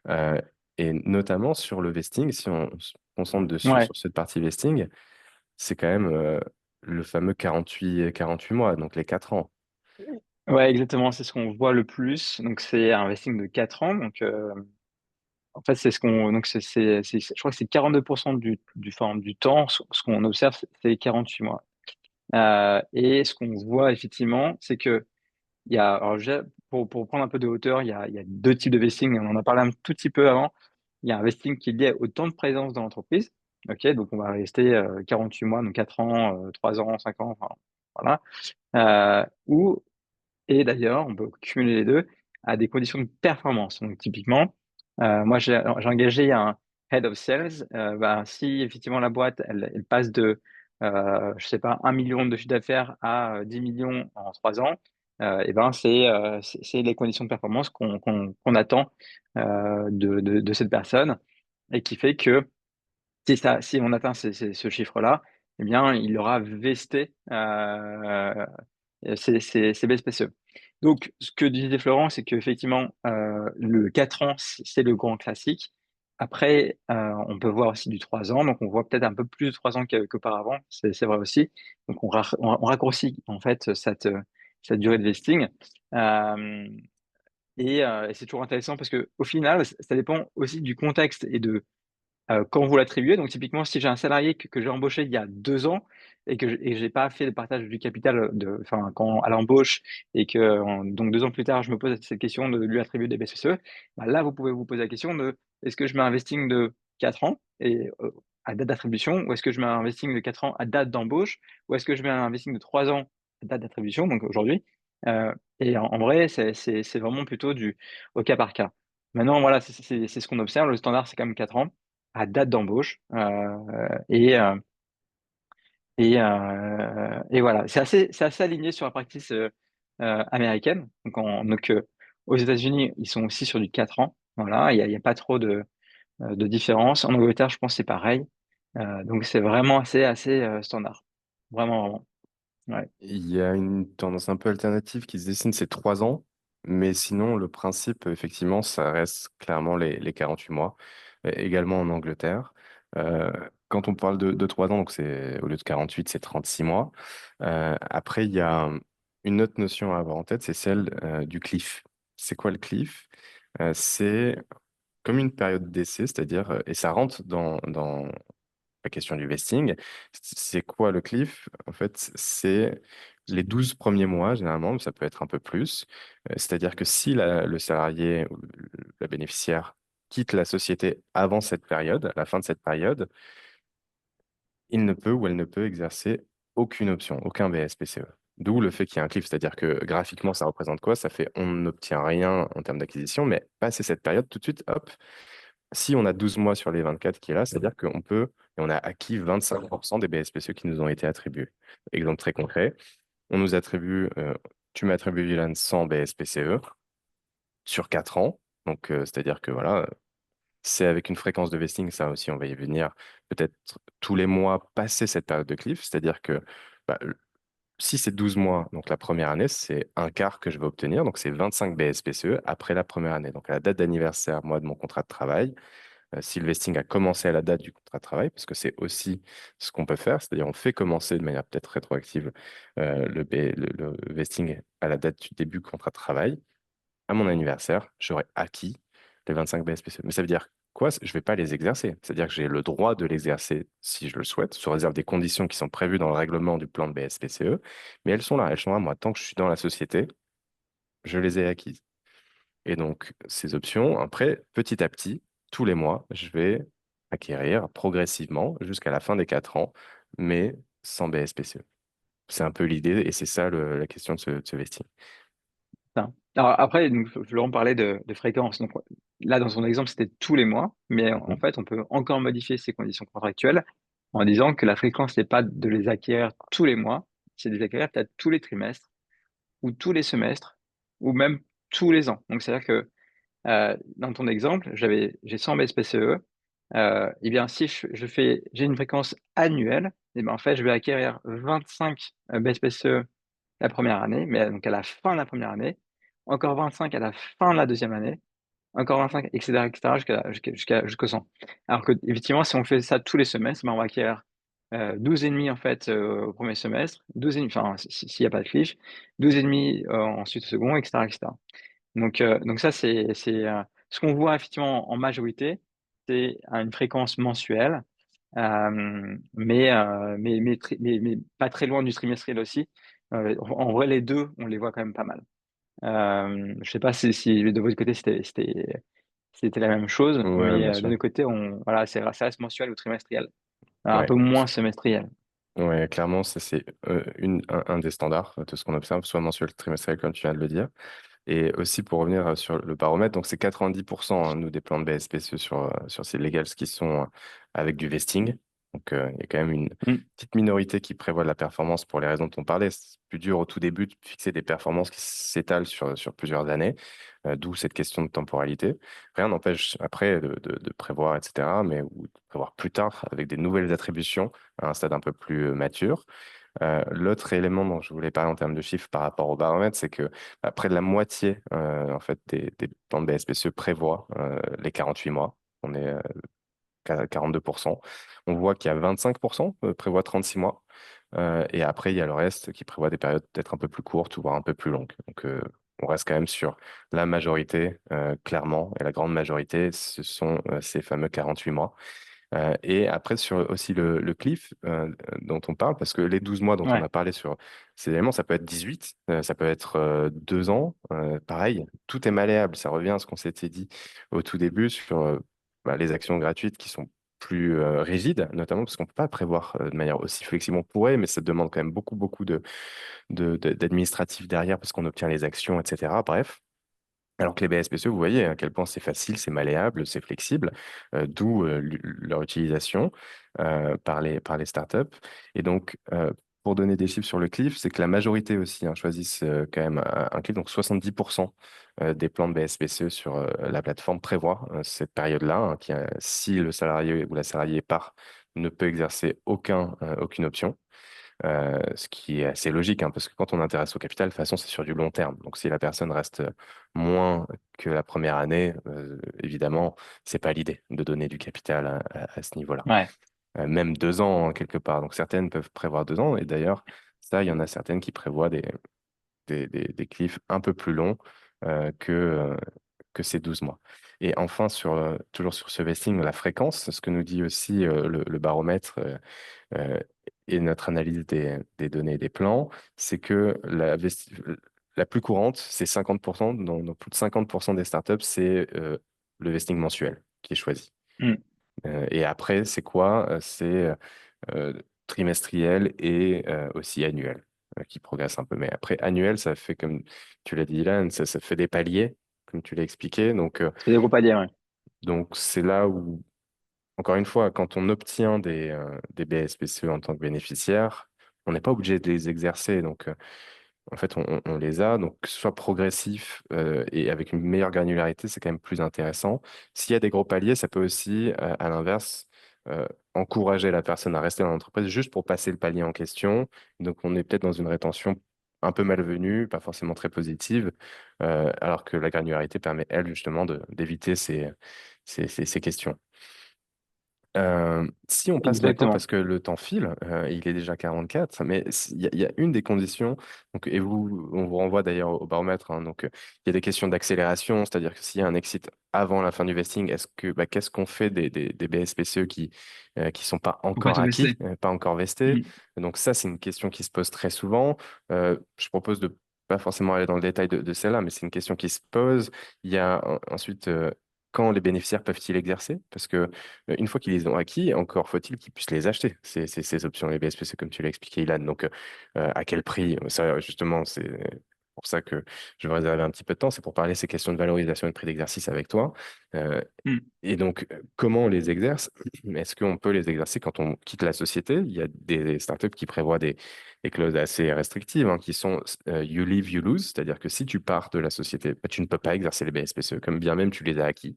Euh, Et notamment sur le vesting, si on se concentre dessus, Ouais. sur cette partie vesting, c'est quand même le fameux 48 mois, donc les 4 ans. Ouais, exactement, c'est ce qu'on voit le plus. Donc c'est un vesting de 4 ans. Donc en fait, c'est ce qu'on donc je crois que c'est 42 du temps, ce qu'on observe, c'est 48 mois. Et ce qu'on voit effectivement, c'est qu'il y a alors déjà pour prendre un peu de hauteur, il y a 2 types de vesting, on en a parlé un tout petit peu avant. Il y a un vesting qui est lié au temps de présence dans l'entreprise. OK, donc on va rester, 48 mois, donc 4 ans, 3 ans, 5 ans, enfin voilà. Ou et d'ailleurs, on peut cumuler les 2 à des conditions de performance. Donc typiquement, moi j'ai engagé un head of sales, bah, si effectivement la boîte elle passe de, je sais pas 1 million de chiffre d'affaires à, 10 millions en 3 ans, et ben c'est les conditions de performance qu'on attend, de cette personne et qui fait que si on atteint ce chiffre-là, eh bien il aura vesté, c'est BSPCE. Donc ce que disait Florent, c'est qu'effectivement, le 4 ans, c'est le grand classique. Après, on peut voir aussi du 3 ans, donc on voit peut-être un peu plus de 3 ans qu'auparavant, c'est vrai aussi. Donc on raccourcit en fait cette durée de vesting. Hem et c'est toujours intéressant parce qu'au final, ça dépend aussi du contexte et de quand vous l'attribuez, donc typiquement, si j'ai un salarié que j'ai embauché il y a 2 ans et que j'ai pas fait le partage du capital, enfin, quand à l'embauche et que donc 2 ans plus tard, je me pose cette question de lui attribuer des BCCE, bah, là, vous pouvez vous poser la question de: «Est-ce que je mets un vesting de 4 ans et à date d'attribution ou est-ce que je mets un vesting de 4 ans à date d'embauche ou est-ce que je mets un vesting de 3 ans à date d'attribution?» donc aujourd'hui, heu et en vrai, c'est vraiment plutôt du au cas par cas. Maintenant, voilà, c'est ce qu'on observe. Le standard, c'est quand même 4 ans à date d'embauche, et heu et voilà. C'est assez aligné sur la practice, américaine. Donc aux États-Unis, ils sont aussi sur du 4 ans, voilà. Il y a pas trop de différence. En Angleterre, je pense, c'est pareil. Donc c'est vraiment assez, standard. Vraiment, vraiment. Ouais. Il y a une tendance un peu alternative qui se dessine, c'est 3 ans, mais sinon, le principe, effectivement, ça reste clairement les 48 mois, également en Angleterre. Euh, Quand on parle de 3 ans, donc c'est au lieu de 48, c'est 36 mois. Après, il y a une autre notion à avoir en tête, c'est celle du cliff. C'est quoi le cliff? C'est comme une période d'essai, c'est-à-dire, et ça rentre dans la question du vesting. C'est quoi le cliff? En fait, c'est les 12 premiers mois, généralement, mais ça peut être un peu plus. C'est-à-dire que si le salarié ou la bénéficiaire quitte la société avant cette période, à la fin de cette période, il ne peut ou elle ne peut exercer aucune option, aucun BSPCE. D'où le fait qu'il y a un cliff, c'est-à-dire que graphiquement, ça représente quoi? Ça fait on n'obtient rien en termes d'acquisition, mais passer cette période, tout de suite, hop, si on a 12 mois sur les 24 qui est là, c'est-à-dire qu'on peut, et on a acquis 25% des BSPCE qui nous ont été attribués. Exemple très concret, on nous attribue, tu m'attribues Dylan 100 BSPCE sur 4 ans. Donc, c'est-à-dire que voilà, c'est avec une fréquence de vesting, ça aussi, on va y venir peut-être tous les mois passer cette période de cliff. C'est-à-dire que bah, si c'est 12 mois, donc la première année, c'est un quart que je vais obtenir. Donc, c'est 25 BSPCE après la première année. Donc, à la date d'anniversaire, moi, de mon contrat de travail, si le vesting a commencé à la date du contrat de travail, parce que c'est aussi ce qu'on peut faire, c'est-à-dire on fait commencer de manière peut-être rétroactive le vesting à la date du début du contrat de travail, à mon anniversaire, j'aurai acquis les 25 BSPCE. Mais ça veut dire quoi? Je ne vais pas les exercer. C'est-à-dire que j'ai le droit de l'exercer si je le souhaite, sous réserve des conditions qui sont prévues dans le règlement du plan de BSPCE, mais elles sont là, elles sont à moi. Tant que je suis dans la société, je les ai acquises. Et donc, ces options, après, petit à petit, tous les mois, je vais acquérir progressivement jusqu'à la fin des 4 ans, mais sans BSPCE. C'est un peu l'idée et c'est ça la question de ce vesting. Ça. Alors après, donc Florent parlait de fréquence. Donc là, dans son exemple, c'était tous les mois, mais en Mhm. fait, on peut encore modifier ces conditions contractuelles en disant que la fréquence n'est pas de les acquérir tous les mois, c'est de les acquérir peut-être tous les trimestres ou tous les semestres ou même tous les ans. Donc c'est-à-dire que dans ton exemple, j'ai 100 BSPCE, et bien si j'ai une fréquence annuelle, et ben en fait, je vais acquérir 25 BSPCE la première année, mais donc à la fin de la première année, encore 25 à la fin de la deuxième année encore 25, etc., jusqu'au 100. Alors que, effectivement, si on fait ça tous les semestres, ben, on va acquérir 12,5 en fait au premier semestre, 12,5, enfin, s'il n'y a pas de cliff, 12,5 ensuite au second, etc., etc. Donc ça, c'est ce qu'on voit effectivement en majorité, c'est à une fréquence mensuelle, mais pas très loin du trimestriel aussi. En vrai, les deux, on les voit quand même pas mal. Je sais pas si de votre côté c'était la même chose, Ouais, mais bien de sûr. notre côté, voilà, ça reste mensuel ou trimestriel. Un Ouais. peu moins semestriel. Ouais, clairement, ça c'est un des standards de ce qu'on observe, soit mensuel, trimestriel, comme tu viens de le dire. Et aussi pour revenir sur le baromètre, donc c'est 90% hein, nous des plans de BSPCE sur ces legals qui sont avec du vesting. Donc il y a quand même une Mm. petite minorité qui prévoit de la performance pour les raisons dont on parlait. C'est plus dur au tout début de fixer des performances qui s'étalent sur plusieurs années, d'où cette question de temporalité. Rien n'empêche après de prévoir, etc., mais ou de prévoir plus tard avec des nouvelles attributions à un stade un peu plus mature. L'autre élément dont je voulais parler en termes de chiffres par rapport au baromètre, c'est que près de la moitié en fait, des plans de BSPCE prévoient les 48 mois. On est à 42%. On voit qu'il y a 25% prévoient 36 mois. Et après, il y a le reste qui prévoit des périodes peut-être un peu plus courtes, voire un peu plus longues. Donc, on reste quand même sur la majorité, clairement. Et la grande majorité, ce sont ces fameux 48 mois. Et après, sur aussi le cliff dont on parle, parce que les 12 mois dont on Ouais, a parlé sur ces éléments, ça peut être 18, ça peut être 2 ans, pareil, tout est malléable. Ça revient à ce qu'on s'était dit au tout début sur les actions gratuites qui sont plus rigides, notamment parce qu'on ne peut pas prévoir de manière aussi flexible. On pourrait, mais ça demande quand même beaucoup, beaucoup d'administratifs derrière parce qu'on obtient les actions, etc. Bref. Alors que les BSPCE, vous voyez à quel point c'est facile, c'est malléable, c'est flexible, d'où leur utilisation par les startups. Et donc, pour donner des chiffres sur le cliff, c'est que la majorité aussi hein, choisissent quand même un cliff. Donc, 70% des plans de BSPCE sur la plateforme prévoient cette période-là, hein, si le salarié ou la salariée part, ne peut exercer aucune option. Ce qui est assez logique, hein, parce que quand on intéresse au capital, de toute façon, c'est sur du long terme. Donc, si la personne reste moins que la première année, évidemment, c'est pas l'idée de donner du capital à ce niveau-là. ouais. Même 2 ans, hein, quelque part. Donc, certaines peuvent prévoir 2 ans. Et d'ailleurs, ça, il y en a certaines qui prévoient des cliffs un peu plus longs que ces 12 mois. Et enfin, toujours sur ce vesting, la fréquence, ce que nous dit aussi le baromètre. Euh, et notre analyse des données et des plans, c'est que la plus courante, c'est 50%, dans plus de 50% des startups, c'est le vesting mensuel qui est choisi. Mm. Et après, c'est quoi? C'est euh, trimestriel et aussi annuel qui progresse un peu. Mais après, annuel, ça fait, comme tu l'as dit, Ilan, ça fait des paliers, comme tu l'as expliqué. C'est des gros paliers, ouais. Donc c'est là où encore une fois, quand on obtient des BSPCE en tant que bénéficiaire, on n'est pas obligé de les exercer. Donc, en fait, on les a. Donc, que ce soit progressif et avec une meilleure granularité, c'est quand même plus intéressant. S'il y a des gros paliers, ça peut aussi, à l'inverse, euh, encourager la personne à rester dans l'entreprise juste pour passer le palier en question. Donc, on est peut-être dans une rétention un peu malvenue, pas forcément très positive, alors que la granularité permet, elle, justement, d'éviter ces questions. Si on passe maintenant, Exactement. parce que le temps file, il est déjà 44, mais il y a une des conditions, donc, et on vous renvoie d'ailleurs au baromètre, hein, donc il y a des questions d'accélération, c'est-à-dire que s'il y a un exit avant la fin du vesting, qu'est-ce qu'on fait des BSPCE qui sont pas Faut pas encore tout acquis, laisser. pas encore vestés? Mm. Donc ça, c'est une question qui se pose très souvent. Je propose de pas forcément aller dans le détail de celle-là, mais c'est une question qui se pose. Il y a ensuite, quand les bénéficiaires peuvent-ils exercer? Parce que une fois qu'ils les ont acquis, encore faut-il qu'ils puissent les acheter, ces options, les BSPC, comme tu l'as expliqué, Ilan. Donc, à quel prix? Ça, justement, c'est pour ça que je vais réserver un petit peu de temps. C'est pour parler de ces questions de valorisation et de prix d'exercice avec toi. Euh, Mm. et donc, comment on les exerce? Est-ce qu'on peut les exercer quand on quitte la société? Il y a des startups qui prévoient des clauses assez restrictives, hein, qui sont you leave, you lose, c'est-à-dire que si tu pars de la société, bah, tu ne peux pas exercer les BSPCE, comme bien même tu les as acquis.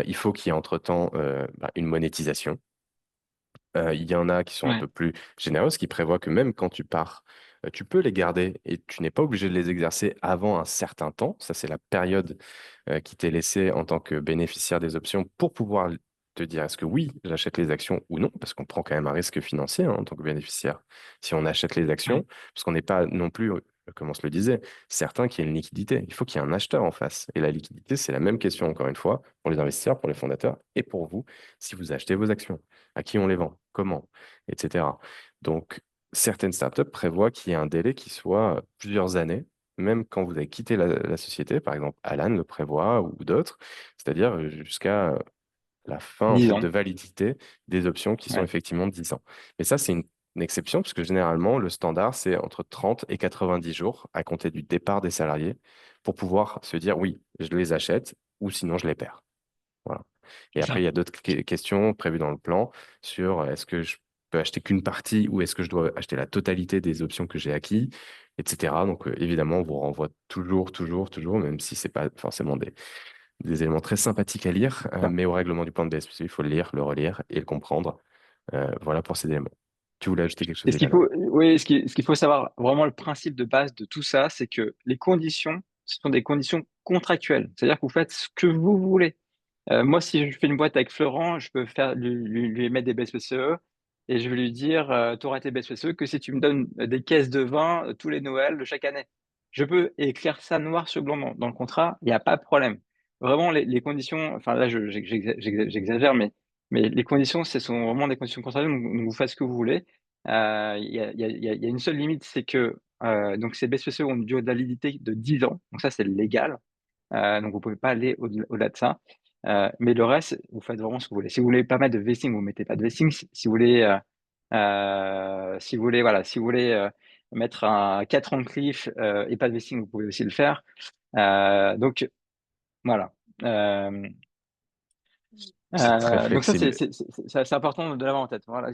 Il faut qu'il y ait entre-temps une monétisation. Il y en a qui sont un Ouais. peu plus généreuses, qui prévoient que même quand tu pars tu peux les garder et tu n'es pas obligé de les exercer avant un certain temps. Ça, c'est la période qui t'est laissée en tant que bénéficiaire des options pour pouvoir te dire est-ce que oui, j'achète les actions ou non, parce qu'on prend quand même un risque financier, hein, en tant que bénéficiaire si on achète les Ouais. actions, parce qu'on n'est pas non plus, comme on se le disait, certain qu'il y ait une liquidité. Il faut qu'il y ait un acheteur en face. Et la liquidité, c'est la même question, encore une fois, pour les investisseurs, pour les fondateurs et pour vous, si vous achetez vos actions. À qui on les vend? Comment? Etc. Donc, certaines startups prévoient qu'il y ait un délai qui soit plusieurs années, même quand vous avez quitté la société. Par exemple, Alan le prévoit ou d'autres, c'est-à-dire jusqu'à la fin en 10 fait ans. de validité des options qui sont Ouais. effectivement de 10 ans. Mais ça, c'est une exception parce que généralement, le standard, c'est entre 30 et 90 jours à compter du départ des salariés pour pouvoir se dire oui, je les achète ou sinon je les perds. Voilà. Et C'est après, ça. il y a d'autres questions prévues dans le plan sur est-ce que je peux acheter qu'une partie ou est-ce que je dois acheter la totalité des options que j'ai acquis, etc. Donc, évidemment, on vous renvoie toujours, toujours, toujours, même si c'est pas forcément des éléments très sympathiques à lire, Ça. mais au règlement du plan de BSPC, il faut le lire, le relire et le comprendre. Voilà pour ces éléments. Tu voulais ajouter quelque Et chose également? ce qu'il faut savoir, vraiment le principe de base de tout ça, c'est que les conditions, ce sont des conditions contractuelles. C'est-à-dire que vous faites ce que vous voulez. Moi, si je fais une boîte avec Florent, je peux lui mettre des BSPCE et je vais lui dire, tu auras tes BSPCE que si tu me donnes des caisses de vin tous les Noëls de chaque année. Je peux écrire ça noir sur blanc dans le contrat, il n'y a pas de problème. Vraiment, les conditions, enfin là, j'exagère, mais les conditions, ce sont vraiment des conditions contractuelles, donc vous faites ce que vous voulez. Il y a une seule limite, c'est que donc ces BSPCE ont une durée de validité de 10 ans, donc ça, c'est légal. Donc vous pouvez pas aller au-delà de ça. Mais le reste, vous faites vraiment ce que vous voulez. Si vous voulez pas mettre de vesting, vous mettez pas de vesting. Si vous voulez, voilà, si vous voulez mettre un 4 ans de cliff et pas de vesting, vous pouvez aussi le faire. Donc voilà. Euh, C'est très donc ça, flexible. c'est important de l'avoir en tête. Voilà,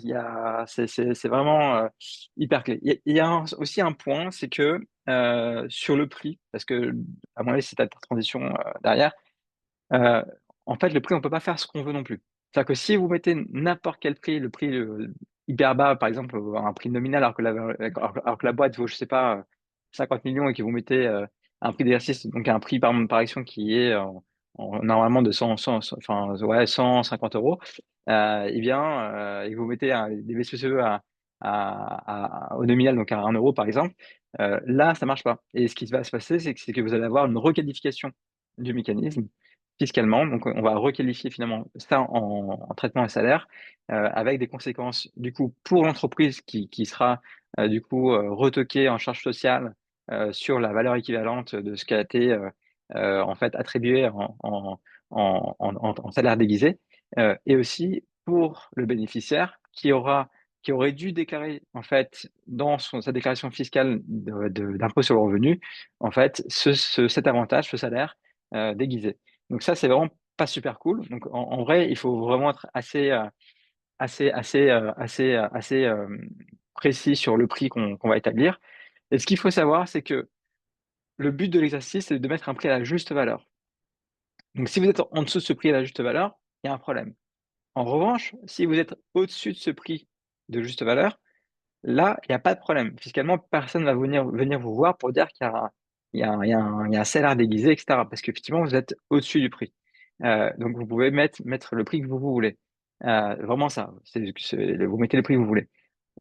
c'est vraiment hyper clé. Il y a aussi un point, c'est que sur le prix, parce que à mon avis, c'est ta transition derrière. Heu, En fait, le prix, on peut pas faire ce qu'on veut non plus. C'est-à-dire que si vous mettez n'importe quel prix, le prix, hyper bas, par exemple, un prix nominal alors que la boîte vaut, je sais pas, 50 millions et que vous mettez, un prix d'exercice, donc un prix par action qui est normalement de 100 enfin, ouais, 150 €, et bien, et que vous mettez des BSPCE au nominal, donc à 1 € par exemple, là, ça marche pas et ce qui va se passer, c'est que vous allez avoir une requalification du mécanisme fiscalement. Donc, on va requalifier finalement ça en traitement à salaire, avec des conséquences du coup pour l'entreprise qui sera du coup retoquée en charge sociale sur la valeur équivalente de ce qui a été en fait attribué en salaire déguisé, et aussi pour le bénéficiaire qui aurait dû déclarer en fait dans sa déclaration fiscale d'impôt sur le revenu en fait cet avantage, ce salaire déguisé. Donc ça, c'est vraiment pas super cool. Donc en vrai, il faut vraiment être assez précis sur le prix qu'on va établir. Et ce qu'il faut savoir, c'est que le but de l'exercice, c'est de mettre un prix à la juste valeur. Donc si vous êtes en dessous de ce prix à la juste valeur, il y a un problème. En revanche, si vous êtes au-dessus de ce prix de juste valeur, là, il y a pas de problème. Fiscalement, personne va venir vous voir pour dire qu'il y a un salaire déguisé et cetera, parce qu'effectivement, vous êtes au-dessus du prix. Donc vous pouvez mettre le prix que vous voulez. Vraiment ça, vous mettez le prix que vous voulez.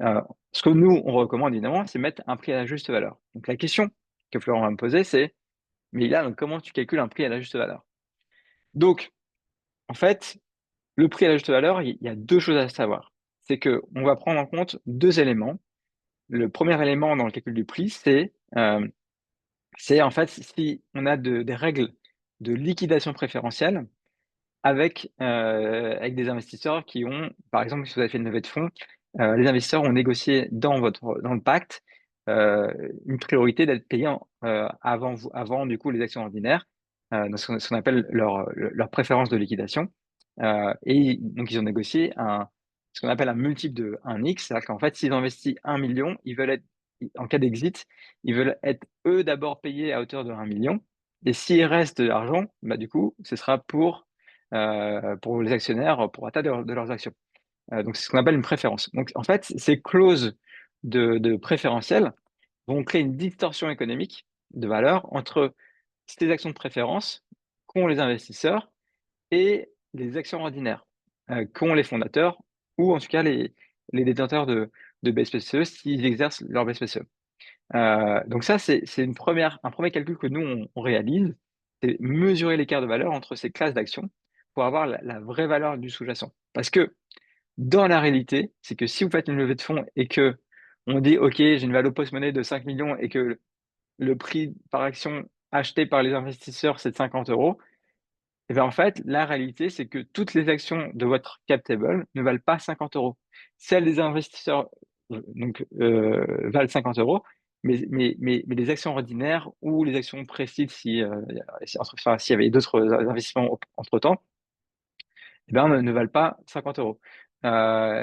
Heu, Ce que nous, on recommande évidemment, c'est mettre un prix à la juste valeur. Donc la question que Florent va me poser, c'est: «Mais là, donc comment tu calcules un prix à la juste valeur?» Donc en fait, le prix à la juste valeur, il y a 2 choses à savoir. C'est qu'on va prendre en compte 2 éléments. Le premier élément dans le calcul du prix, c'est en fait si on a des règles de liquidation préférentielle avec des investisseurs qui ont par exemple, si vous avez fait une levée de fonds, les investisseurs ont négocié dans le pacte, une priorité d'être payés avant du coup les actions ordinaires, dans ce qu'on appelle leur préférence de liquidation, et donc ils ont négocié ce qu'on appelle un multiple de 1x. C'est-à-dire qu'en fait, s'ils investissent 1 million, ils veulent être en cas d'exit, ils veulent être eux d'abord payés à hauteur de 1 million, et s'il reste de l'argent, bah, du coup, ce sera pour les actionnaires, pour achat de leurs actions. Donc c'est ce qu'on appelle une préférence. Donc en fait, ces clauses de préférentiel vont créer une distorsion économique de valeur entre ces actions de préférence qu'ont les investisseurs et les actions ordinaires qu'ont les fondateurs ou en tout cas les détenteurs de BSPCE s'ils exercent leur BSPCE. Donc ça, c'est un premier calcul que nous, on réalise, c'est mesurer l'écart de valeur entre ces classes d'actions pour avoir la vraie valeur du sous-jacent. Parce que dans la réalité, c'est que si vous faites une levée de fonds et que on dit, OK, j'ai une valeur post-money de 5 millions et que le prix par action acheté par les investisseurs, c'est de 50 euros, et bien en fait, la réalité, c'est que toutes les actions de votre cap table ne valent pas 50 euros. Celles des investisseurs valent 50 euros, mais les actions ordinaires ou les actions précises, enfin, s'il y avait d'autres investissements entre-temps, eh ben, ne valent pas 50 euros.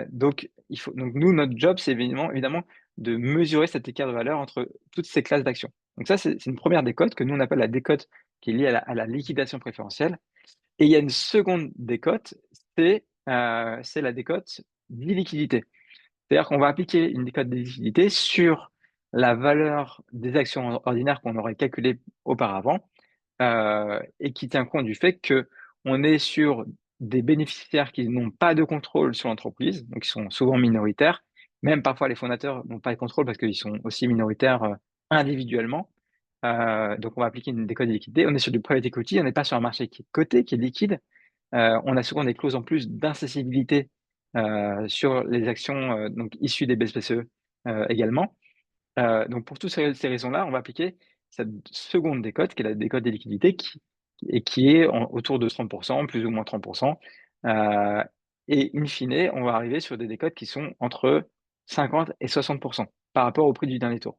Donc nous, notre job, c'est évidemment de mesurer cet écart de valeur entre toutes ces classes d'actions. Donc ça, c'est une première décote que nous, on appelle la décote qui est liée à la liquidation préférentielle. Et il y a une seconde décote, c'est la décote d'illiquidité. C'est-à-dire qu'on va appliquer une décote d'illiquidité sur la valeur des actions ordinaires qu'on aurait calculées auparavant et qui tient compte du fait que on est sur des bénéficiaires qui n'ont pas de contrôle sur l'entreprise, donc ils sont souvent minoritaires. Même parfois, les fondateurs n'ont pas de contrôle parce qu'ils sont aussi minoritaires individuellement. Donc, on va appliquer une décote de liquidité. On est sur du private equity, on n'est pas sur un marché qui est coté, qui est liquide. On a souvent des clauses en plus d'incessibilité sur les actions donc issues des BSPCE également. Donc, pour toutes ces raisons-là, on va appliquer cette seconde décote, qui est la décote des liquidités, qui est autour de 30%, plus ou moins 30%. Et in fine, on va arriver sur des décotes qui sont entre 50 et 60% par rapport au prix du dernier tour.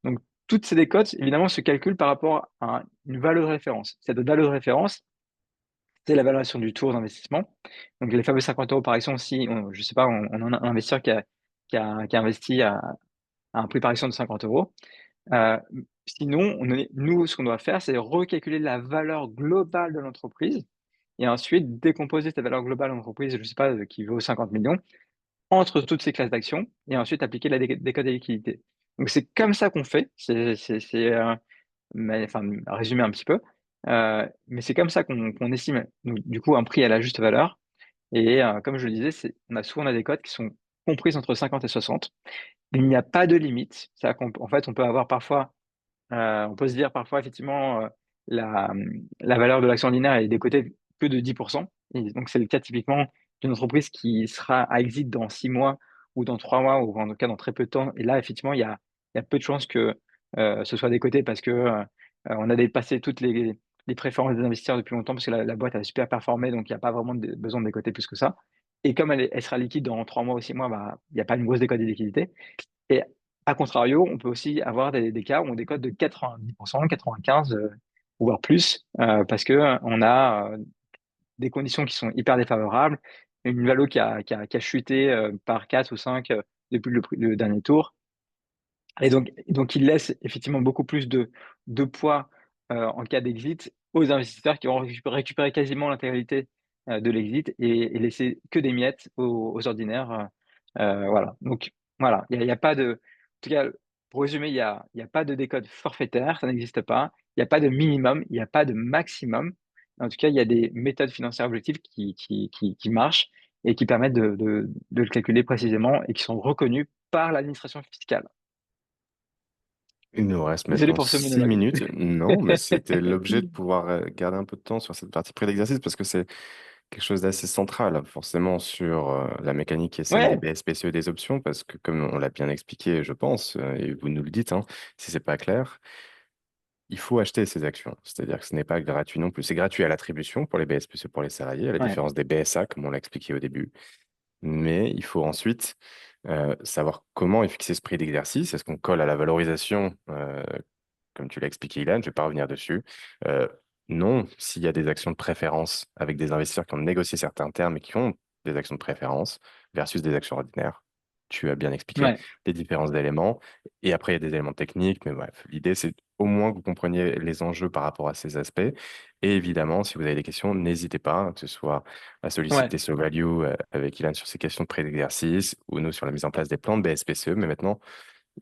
Donc, toutes ces décotes, évidemment, se calculent par rapport à une valeur de référence. Cette valeur de référence, c'est la valorisation du tour d'investissement. Donc, les fameux 50 euros par action, si, je sais pas, on a un investisseur qui a investi à un prix par action de 50 euros. Euh, Sinon, nous, ce qu'on doit faire, c'est recalculer la valeur globale de l'entreprise et ensuite décomposer cette valeur globale de l'entreprise, je ne sais pas, qui vaut 50 millions, entre toutes ces classes d'actions et ensuite appliquer la décote des liquidités. Donc, c'est comme ça qu'on fait. Enfin, résumer un petit peu. Mais c'est comme ça qu'on estime donc, du coup un prix à la juste valeur. Et comme je le disais, on a des cotes qui sont comprises entre 50 et 60. Il n'y a pas de limite. En fait, on peut avoir parfois, on peut se dire parfois effectivement la valeur de l'action ordinaire est décotée que de 10%. Et donc c'est le cas typiquement d'une entreprise qui sera à exit dans 6 mois ou dans 3 mois ou en tout cas dans très peu de temps. Et là, effectivement, il y a peu de chances que ce soit décoté parce que on a dépassé toutes les préférences des investisseurs depuis longtemps parce que la boîte a super performé, donc il n'y a pas vraiment besoin de décoter plus que ça. Et comme elle sera liquide dans 3 mois ou 6 mois, bah, il n'y a pas une grosse décote des liquidités. Et à contrario, on peut aussi avoir des cas où on décote de 90%, 95%, voire plus, parce que on a des conditions qui sont hyper défavorables, une valo qui a chuté par 4 ou 5 depuis le dernier tour. Et donc, il laisse effectivement beaucoup plus de poids en cas d'exit aux investisseurs qui vont récupérer quasiment l'intégralité de l'exit et laisser que des miettes aux ordinaires. Voilà. Donc, voilà. Il y a pas de. En tout cas, pour résumer, il y a pas de décode forfaitaire, ça n'existe pas. Il n'y a pas de minimum, il n'y a pas de maximum. En tout cas, il y a des méthodes financières objectives qui marchent et qui permettent de le calculer précisément et qui sont reconnues par l'administration fiscale. Il nous reste Désolé maintenant pour ce 6 monologue. minutes. Non, mais c'était l'objet de pouvoir garder un peu de temps sur cette partie pré d'exercice parce que c'est quelque chose d'assez central, forcément, sur la mécanique qui est celle des Ouais, BSPCE et des options, parce que comme on l'a bien expliqué, je pense, et vous nous le dites, hein, si c'est pas clair, il faut acheter ces actions. C'est-à-dire que ce n'est pas gratuit non plus. C'est gratuit à l'attribution pour les BSPCE pour les salariés, à la ouais, différence des BSA, comme on l'a expliqué au début. Mais il faut ensuite savoir comment est fixé ce prix d'exercice. Est-ce qu'on colle à la valorisation comme tu l'as expliqué, Ilan, je ne vais pas revenir dessus. Euh, non, s'il y a des actions de préférence avec des investisseurs qui ont négocié certains termes et qui ont des actions de préférence versus des actions ordinaires, tu as bien expliqué ouais, les différences d'éléments. Et après, il y a des éléments techniques, mais bref, l'idée, c'est au moins que vous compreniez les enjeux par rapport à ces aspects. Et évidemment, si vous avez des questions, n'hésitez pas, que ce soit à ouais. solliciter SoValue avec Ilan sur ces questions de pré d'exercice ou nous sur la mise en place des plans de BSPCE. Mais maintenant,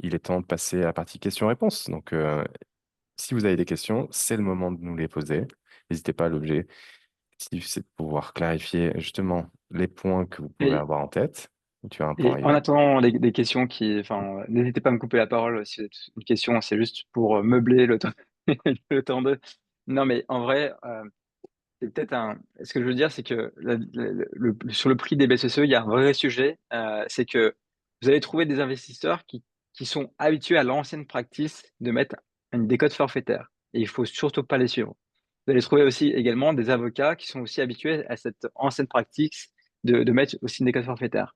il est temps de passer à la partie questions-réponses. Donc, si vous avez des questions, c'est le moment de nous les poser. N'hésitez pas, l'objectif, c'est de pouvoir clarifier justement les points que vous pouvez Et, avoir en tête. Tu as un point, et en Ilan. attendant des questions enfin, n'hésitez pas à me couper la parole si vous avez une question, c'est juste pour meubler le temps, le temps de. Non, mais en vrai, c'est peut-être un. Ce que je veux dire, c'est que sur le prix des BCCE, il y a un vrai sujet. C'est que vous allez trouver des investisseurs qui sont habitués à l'ancienne practice de mettre une décote forfaitaire. Et il faut surtout pas les suivre. Vous allez trouver aussi également des avocats qui sont aussi habitués à cette ancienne pratique de mettre aussi une décote forfaitaire.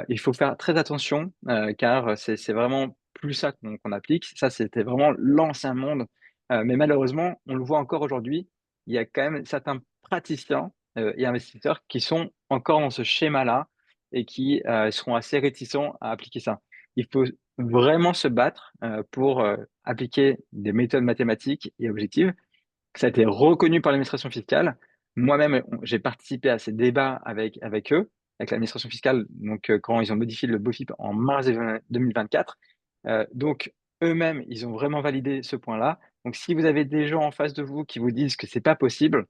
Il faut faire très attention car c'est vraiment plus ça qu'on applique. Ça, c'était vraiment l'ancien monde. Mais malheureusement, on le voit encore aujourd'hui, il y a quand même certains praticiens et investisseurs qui sont encore dans ce schéma-là et qui seront assez réticents à appliquer ça. Il faut vraiment se battre pour appliquer des méthodes mathématiques et objectives. Ça a été reconnu par l'administration fiscale. Moi-même, j'ai participé à ces débats avec eux, avec l'administration fiscale, donc quand ils ont modifié le BOFIP en mars 2024. Donc, eux-mêmes, ils ont vraiment validé ce point-là. Donc, si vous avez des gens en face de vous qui vous disent que c'est pas possible,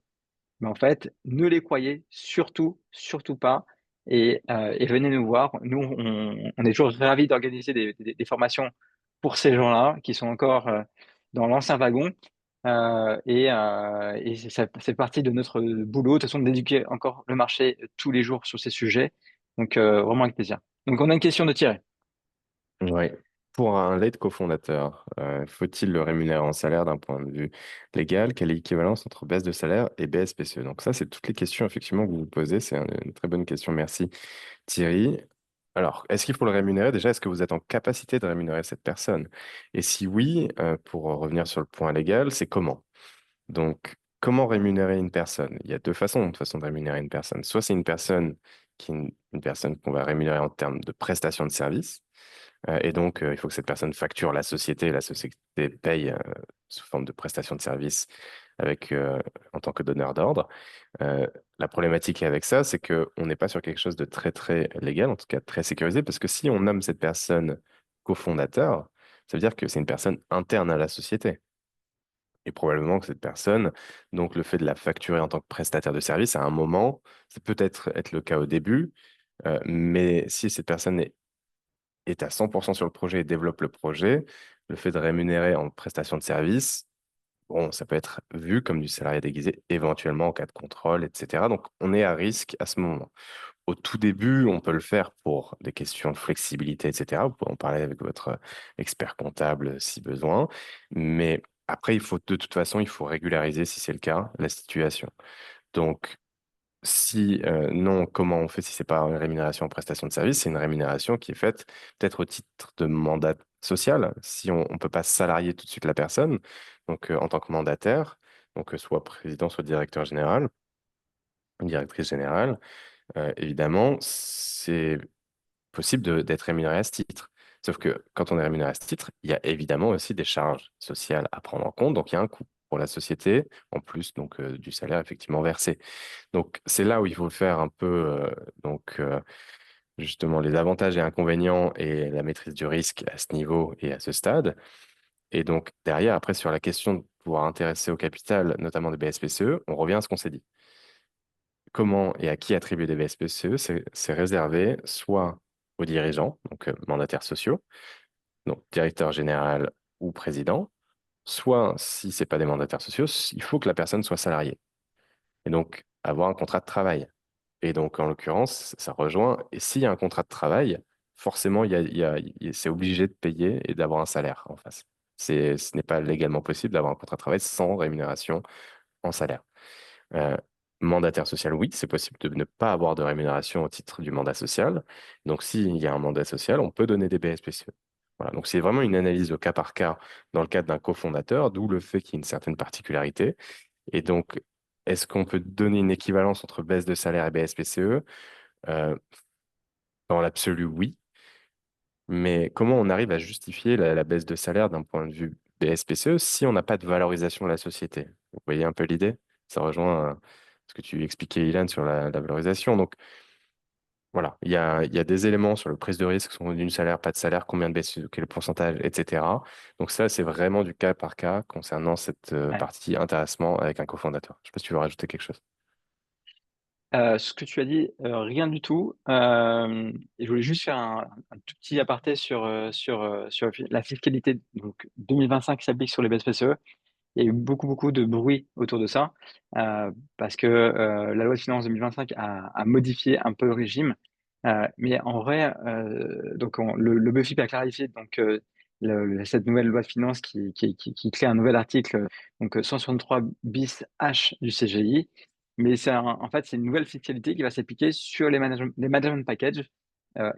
mais en fait, ne les croyez surtout, surtout pas. Et venez nous voir. Nous, on est toujours ravis d'organiser des formations pour ces gens-là qui sont encore dans l'ancien wagon. Et ça fait partie de notre boulot, de toute façon, d'éduquer encore le marché tous les jours sur ces sujets. Donc, vraiment avec plaisir. Donc, on a une question de Thierry. Oui. Pour un lead cofondateur, faut-il le rémunérer en salaire d'un point de vue légal? Quelle est l'équivalence entre baisse de salaire et BSPCE? Donc ça, c'est toutes les questions effectivement que vous vous posez. C'est une très bonne question. Merci Thierry. Alors, est-ce qu'il faut le rémunérer? Déjà, est-ce que vous êtes en capacité de rémunérer cette personne? Et si oui, pour revenir sur le point légal, c'est comment? Donc, comment rémunérer une personne? Il y a deux façons, de façon de rémunérer une personne. Soit c'est une personne une personne qu'on va rémunérer en termes de prestation de service. Et donc, il faut que cette personne facture la société paye sous forme de prestation de service avec, en tant que donneur d'ordre. Euh, la problématique avec ça, c'est qu'on n'est pas sur quelque chose de très, très légal, en tout cas très sécurisé, parce que si on nomme cette personne cofondateur, ça veut dire que c'est une personne interne à la société. Et probablement que cette personne, donc le fait de la facturer en tant que prestataire de service, à un moment, ça peut être le cas au début, mais si cette personne est à 100% sur le projet et développe le projet, le fait de rémunérer en prestation de service, bon, ça peut être vu comme du salarié déguisé, éventuellement en cas de contrôle, etc. Donc, on est à risque à ce moment. Au tout début, on peut le faire pour des questions de flexibilité, etc. Vous pouvez en parler avec votre expert comptable si besoin. Mais après, de toute façon, il faut régulariser, si c'est le cas, la situation. Donc, si non, comment on fait si c'est pas une rémunération en prestation de service? C'est une rémunération qui est faite peut-être au titre de mandat social. Si on ne peut pas salarier tout de suite la personne, donc en tant que mandataire, donc soit président, soit directeur général, directrice générale, évidemment, c'est possible d'être rémunéré à ce titre. Sauf que quand on est rémunéré à ce titre, il y a évidemment aussi des charges sociales à prendre en compte. Donc, il y a un coût pour la société, en plus donc, du salaire effectivement versé. Donc, c'est là où il faut faire un peu justement les avantages et inconvénients et la maîtrise du risque à ce niveau et à ce stade. Et donc, derrière, après, sur la question de pouvoir intéresser au capital, notamment des BSPCE, on revient à ce qu'on s'est dit. Comment et à qui attribuer des BSPCE? C'est réservé soit aux dirigeants, donc mandataires sociaux, donc directeur général ou président, soit, si ce n'est pas des mandataires sociaux, il faut que la personne soit salariée. Et donc, avoir un contrat de travail. Et donc, en l'occurrence, ça rejoint. Et s'il y a un contrat de travail, forcément, c'est obligé de payer et d'avoir un salaire en face. Ce n'est pas légalement possible d'avoir un contrat de travail sans rémunération en salaire. Euh, mandataire social, oui, c'est possible de ne pas avoir de rémunération au titre du mandat social. Donc, s'il y a un mandat social, on peut donner des BSPCE. Voilà, donc c'est vraiment une analyse au cas par cas dans le cadre d'un cofondateur, d'où le fait qu'il y ait une certaine particularité. Et donc, est-ce qu'on peut donner une équivalence entre baisse de salaire et BSPCE? Euh, Dans l'absolu, oui. Mais comment on arrive à justifier la baisse de salaire d'un point de vue BSPCE si on n'a pas de valorisation de la société? Vous voyez un peu l'idée? Ça rejoint ce que tu expliquais, Ilan, sur la valorisation. Donc, Voilà, il y a des éléments sur le prise de risque, sont d'une salaire, pas de salaire, combien de baisse, quel pourcentage, etc. Donc ça, c'est vraiment du cas par cas concernant cette Ouais. partie intéressement avec un cofondateur. Je sais pas si tu veux rajouter quelque chose. Ce que tu as dit, rien du tout. Et je voulais juste faire un tout petit aparté sur la fiscalité. Donc 2025 s'applique sur les BSPCE. Il y a eu beaucoup, beaucoup de bruit autour de ça, parce que la loi de finances 2025 a modifié un peu le régime. Mais en vrai, donc le BEFIP a clarifié donc, cette nouvelle loi de finances qui crée un nouvel article, donc 163 bis H du CGI. Mais en fait, c'est une nouvelle fiscalité qui va s'appliquer sur les management packages.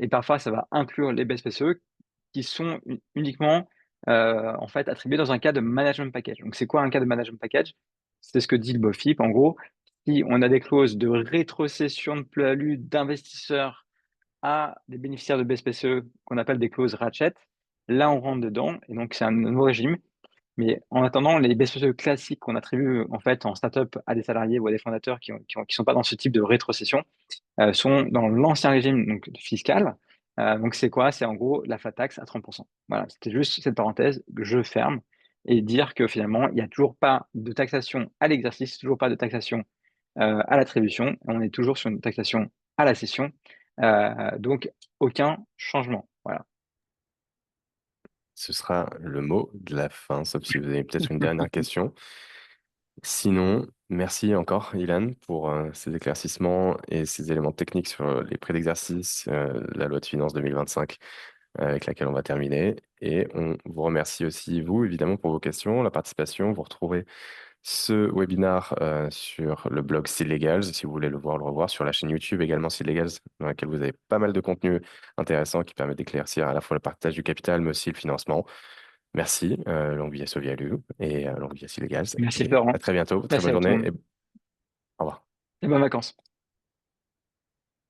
Et parfois, ça va inclure les BSPCE qui sont uniquement en fait attribués dans un cas de management package. Donc, c'est quoi un cas de management package? C'est ce que dit le BOFIP. En gros, si on a des clauses de rétrocession de plus-value d'investisseurs à des bénéficiaires de BSPCE qu'on appelle des clauses ratchet, là, on rentre dedans. Et donc, c'est un nouveau régime. Mais en attendant, les BSPCE classiques qu'on attribue en fait en startup à des salariés ou à des fondateurs qui sont pas dans ce type de rétrocession, sont dans l'ancien régime donc, fiscal. Donc, c'est quoi? C'est en gros la flat tax à 30%. Voilà, c'était juste cette parenthèse que je ferme et dire que finalement, il n'y a toujours pas de taxation à l'exercice, toujours pas de taxation à l'attribution. On est toujours sur une taxation à la cession. Donc, aucun changement. Voilà. Ce sera le mot de la fin, sauf si vous avez peut-être une dernière question. Sinon, merci encore, Ilan, pour ces éclaircissements et ces éléments techniques sur les prix d'exercice, la loi de finances 2025 avec laquelle on va terminer. Et on vous remercie aussi, vous, évidemment, pour vos questions, la participation. Vous retrouverez ce webinar sur le blog Steel Legals, si vous voulez le voir, le revoir, sur la chaîne YouTube également Steel Legals, dans laquelle vous avez pas mal de contenu intéressant qui permet d'éclaircir à la fois le partage du capital, mais aussi le financement. Merci, longue vie à Sovialu et longue vie à Steel Legals. Merci Et Florent. à très bientôt. Très Merci bonne à tout le journée monde. et au revoir. Et bonnes vacances.